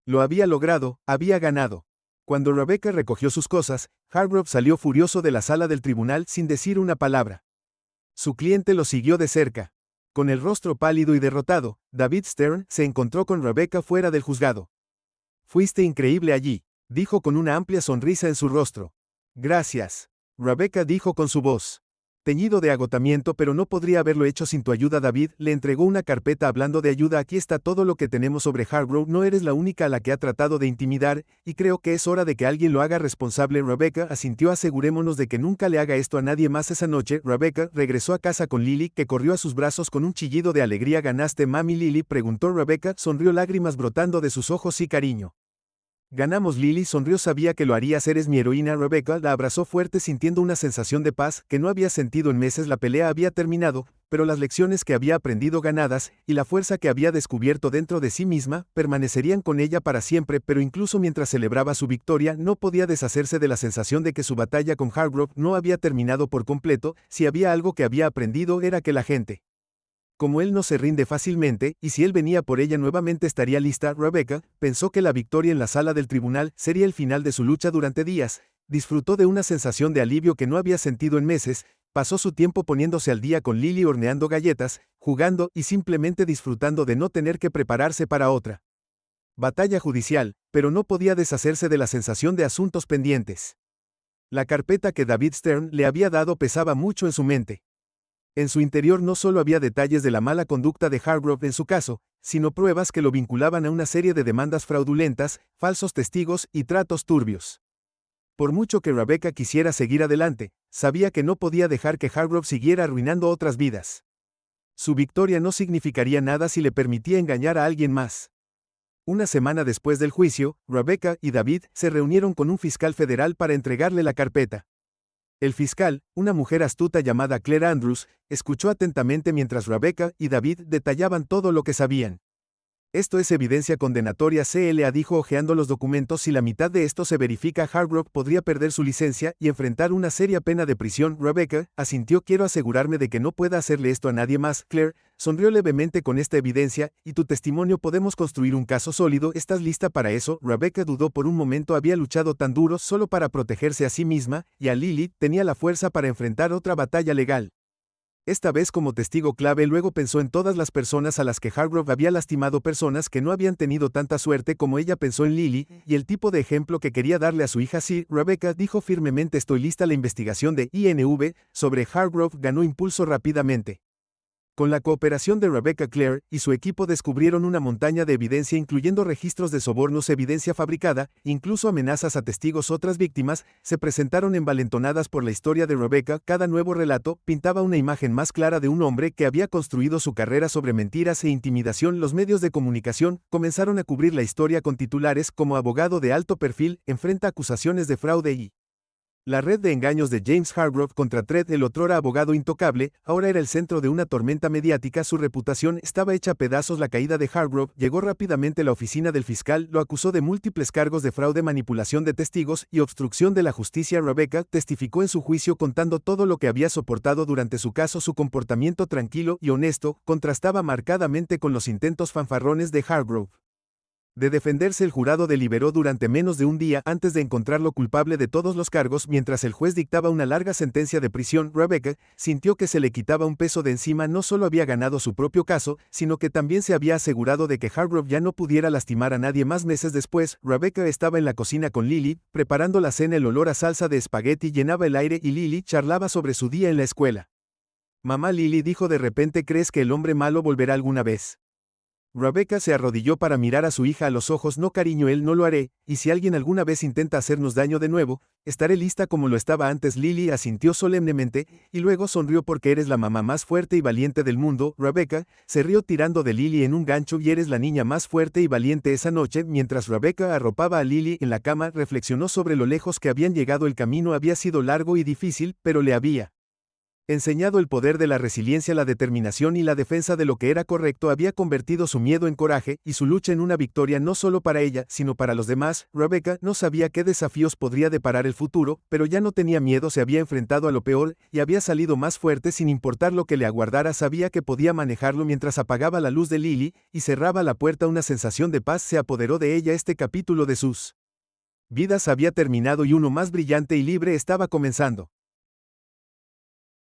Lo había logrado, había ganado. Cuando Rebecca recogió sus cosas, Hargrove salió furioso de la sala del tribunal sin decir una palabra. Su cliente lo siguió de cerca. Con el rostro pálido y derrotado, David Stern se encontró con Rebecca fuera del juzgado. «Fuiste increíble allí», dijo con una amplia sonrisa en su rostro. «Gracias», Rebecca dijo con su voz. Teñido de agotamiento, pero no podría haberlo hecho sin tu ayuda. David le entregó una carpeta hablando de ayuda. «Aquí está todo lo que tenemos sobre Hargrove. No eres la única a la que ha tratado de intimidar, y creo que es hora de que alguien lo haga responsable». Rebecca asintió. «Asegurémonos de que nunca le haga esto a nadie más». Esa noche, Rebecca regresó a casa con Lily, que corrió a sus brazos con un chillido de alegría. «¿Ganaste, mami?» Lily preguntó. Rebecca sonrió, lágrimas brotando de sus ojos. «Sí, cariño. Ganamos». Lily sonrió. «Sabía que lo harías, eres mi heroína». Rebecca la abrazó fuerte, sintiendo una sensación de paz que no había sentido en meses. La pelea había terminado, pero las lecciones que había aprendido ganadas, y la fuerza que había descubierto dentro de sí misma, permanecerían con ella para siempre. Pero incluso mientras celebraba su victoria, no podía deshacerse de la sensación de que su batalla con Hargrove no había terminado por completo. Si había algo que había aprendido era que la gente, como él, no se rinde fácilmente, y si él venía por ella nuevamente estaría lista. Rebecca pensó que la victoria en la sala del tribunal sería el final de su lucha. Durante días, disfrutó de una sensación de alivio que no había sentido en meses. Pasó su tiempo poniéndose al día con Lily, horneando galletas, jugando y simplemente disfrutando de no tener que prepararse para otra batalla judicial, pero no podía deshacerse de la sensación de asuntos pendientes. La carpeta que David Stern le había dado pesaba mucho en su mente. En su interior no solo había detalles de la mala conducta de Hargrove en su caso, sino pruebas que lo vinculaban a una serie de demandas fraudulentas, falsos testigos y tratos turbios. Por mucho que Rebecca quisiera seguir adelante, sabía que no podía dejar que Hargrove siguiera arruinando otras vidas. Su victoria no significaría nada si le permitía engañar a alguien más. Una semana después del juicio, Rebecca y David se reunieron con un fiscal federal para entregarle la carpeta. El fiscal, una mujer astuta llamada Claire Andrews, escuchó atentamente mientras Rebecca y David detallaban todo lo que sabían. «Esto es evidencia condenatoria», CLA dijo hojeando los documentos. «Si la mitad de esto se verifica, Hargrove podría perder su licencia y enfrentar una seria pena de prisión». Rebecca asintió. «Quiero asegurarme de que no pueda hacerle esto a nadie más». Claire sonrió levemente. «Con esta evidencia y tu testimonio podemos construir un caso sólido. ¿Estás lista para eso?» Rebecca dudó por un momento. Había luchado tan duro solo para protegerse a sí misma, y a Lily tenía la fuerza para enfrentar otra batalla legal. Esta vez como testigo clave. Luego pensó en todas las personas a las que Hargrove había lastimado, personas que no habían tenido tanta suerte como ella. Pensó en Lily, y el tipo de ejemplo que quería darle a su hija. «Sí», Rebecca dijo firmemente, «estoy lista». La investigación de INV sobre Hargrove ganó impulso rápidamente. Con la cooperación de Rebecca, Claire y su equipo descubrieron una montaña de evidencia, incluyendo registros de sobornos, evidencia fabricada, incluso amenazas a testigos. Otras víctimas se presentaron envalentonadas por la historia de Rebecca. Cada nuevo relato pintaba una imagen más clara de un hombre que había construido su carrera sobre mentiras e intimidación. Los medios de comunicación comenzaron a cubrir la historia con titulares como «Abogado de alto perfil enfrenta acusaciones de fraude» y «La red de engaños de James Hargrove contra Ted». El otrora abogado intocable ahora era el centro de una tormenta mediática. Su reputación estaba hecha a pedazos. La caída de Hargrove llegó rápidamente. La oficina del fiscal lo acusó de múltiples cargos de fraude, manipulación de testigos y obstrucción de la justicia. Rebecca testificó en su juicio contando todo lo que había soportado durante su caso. Su comportamiento tranquilo y honesto contrastaba marcadamente con los intentos fanfarrones de Hargrove. De defenderse, el jurado deliberó durante menos de un día antes de encontrarlo culpable de todos los cargos. Mientras el juez dictaba una larga sentencia de prisión, Rebecca sintió que se le quitaba un peso de encima. No solo había ganado su propio caso, sino que también se había asegurado de que Hargrove ya no pudiera lastimar a nadie más. Meses después, Rebecca estaba en la cocina con Lily, preparando la cena. El olor a salsa de espagueti llenaba el aire y Lily charlaba sobre su día en la escuela. Mamá, Lily dijo de repente, ¿crees que el hombre malo volverá alguna vez? Rebecca se arrodilló para mirar a su hija a los ojos. No, cariño, él no lo haré, y si alguien alguna vez intenta hacernos daño de nuevo, estaré lista como lo estaba antes. Lily asintió solemnemente, y luego sonrió. Porque eres la mamá más fuerte y valiente del mundo. Rebecca se rió tirando de Lily en un gancho. Y eres la niña más fuerte y valiente. Esa noche, mientras Rebecca arropaba a Lily en la cama, reflexionó sobre lo lejos que habían llegado. El camino había sido largo y difícil, pero le había enseñado el poder de la resiliencia, la determinación y la defensa de lo que era correcto. Había convertido su miedo en coraje, y su lucha en una victoria no solo para ella, sino para los demás. Rebecca no sabía qué desafíos podría deparar el futuro, pero ya no tenía miedo. Se había enfrentado a lo peor, y había salido más fuerte sin importar lo que le aguardara. Sabía que podía manejarlo. Mientras apagaba la luz de Lily y cerraba la puerta, una sensación de paz se apoderó de ella. Este capítulo de sus vidas había terminado y uno más brillante y libre estaba comenzando.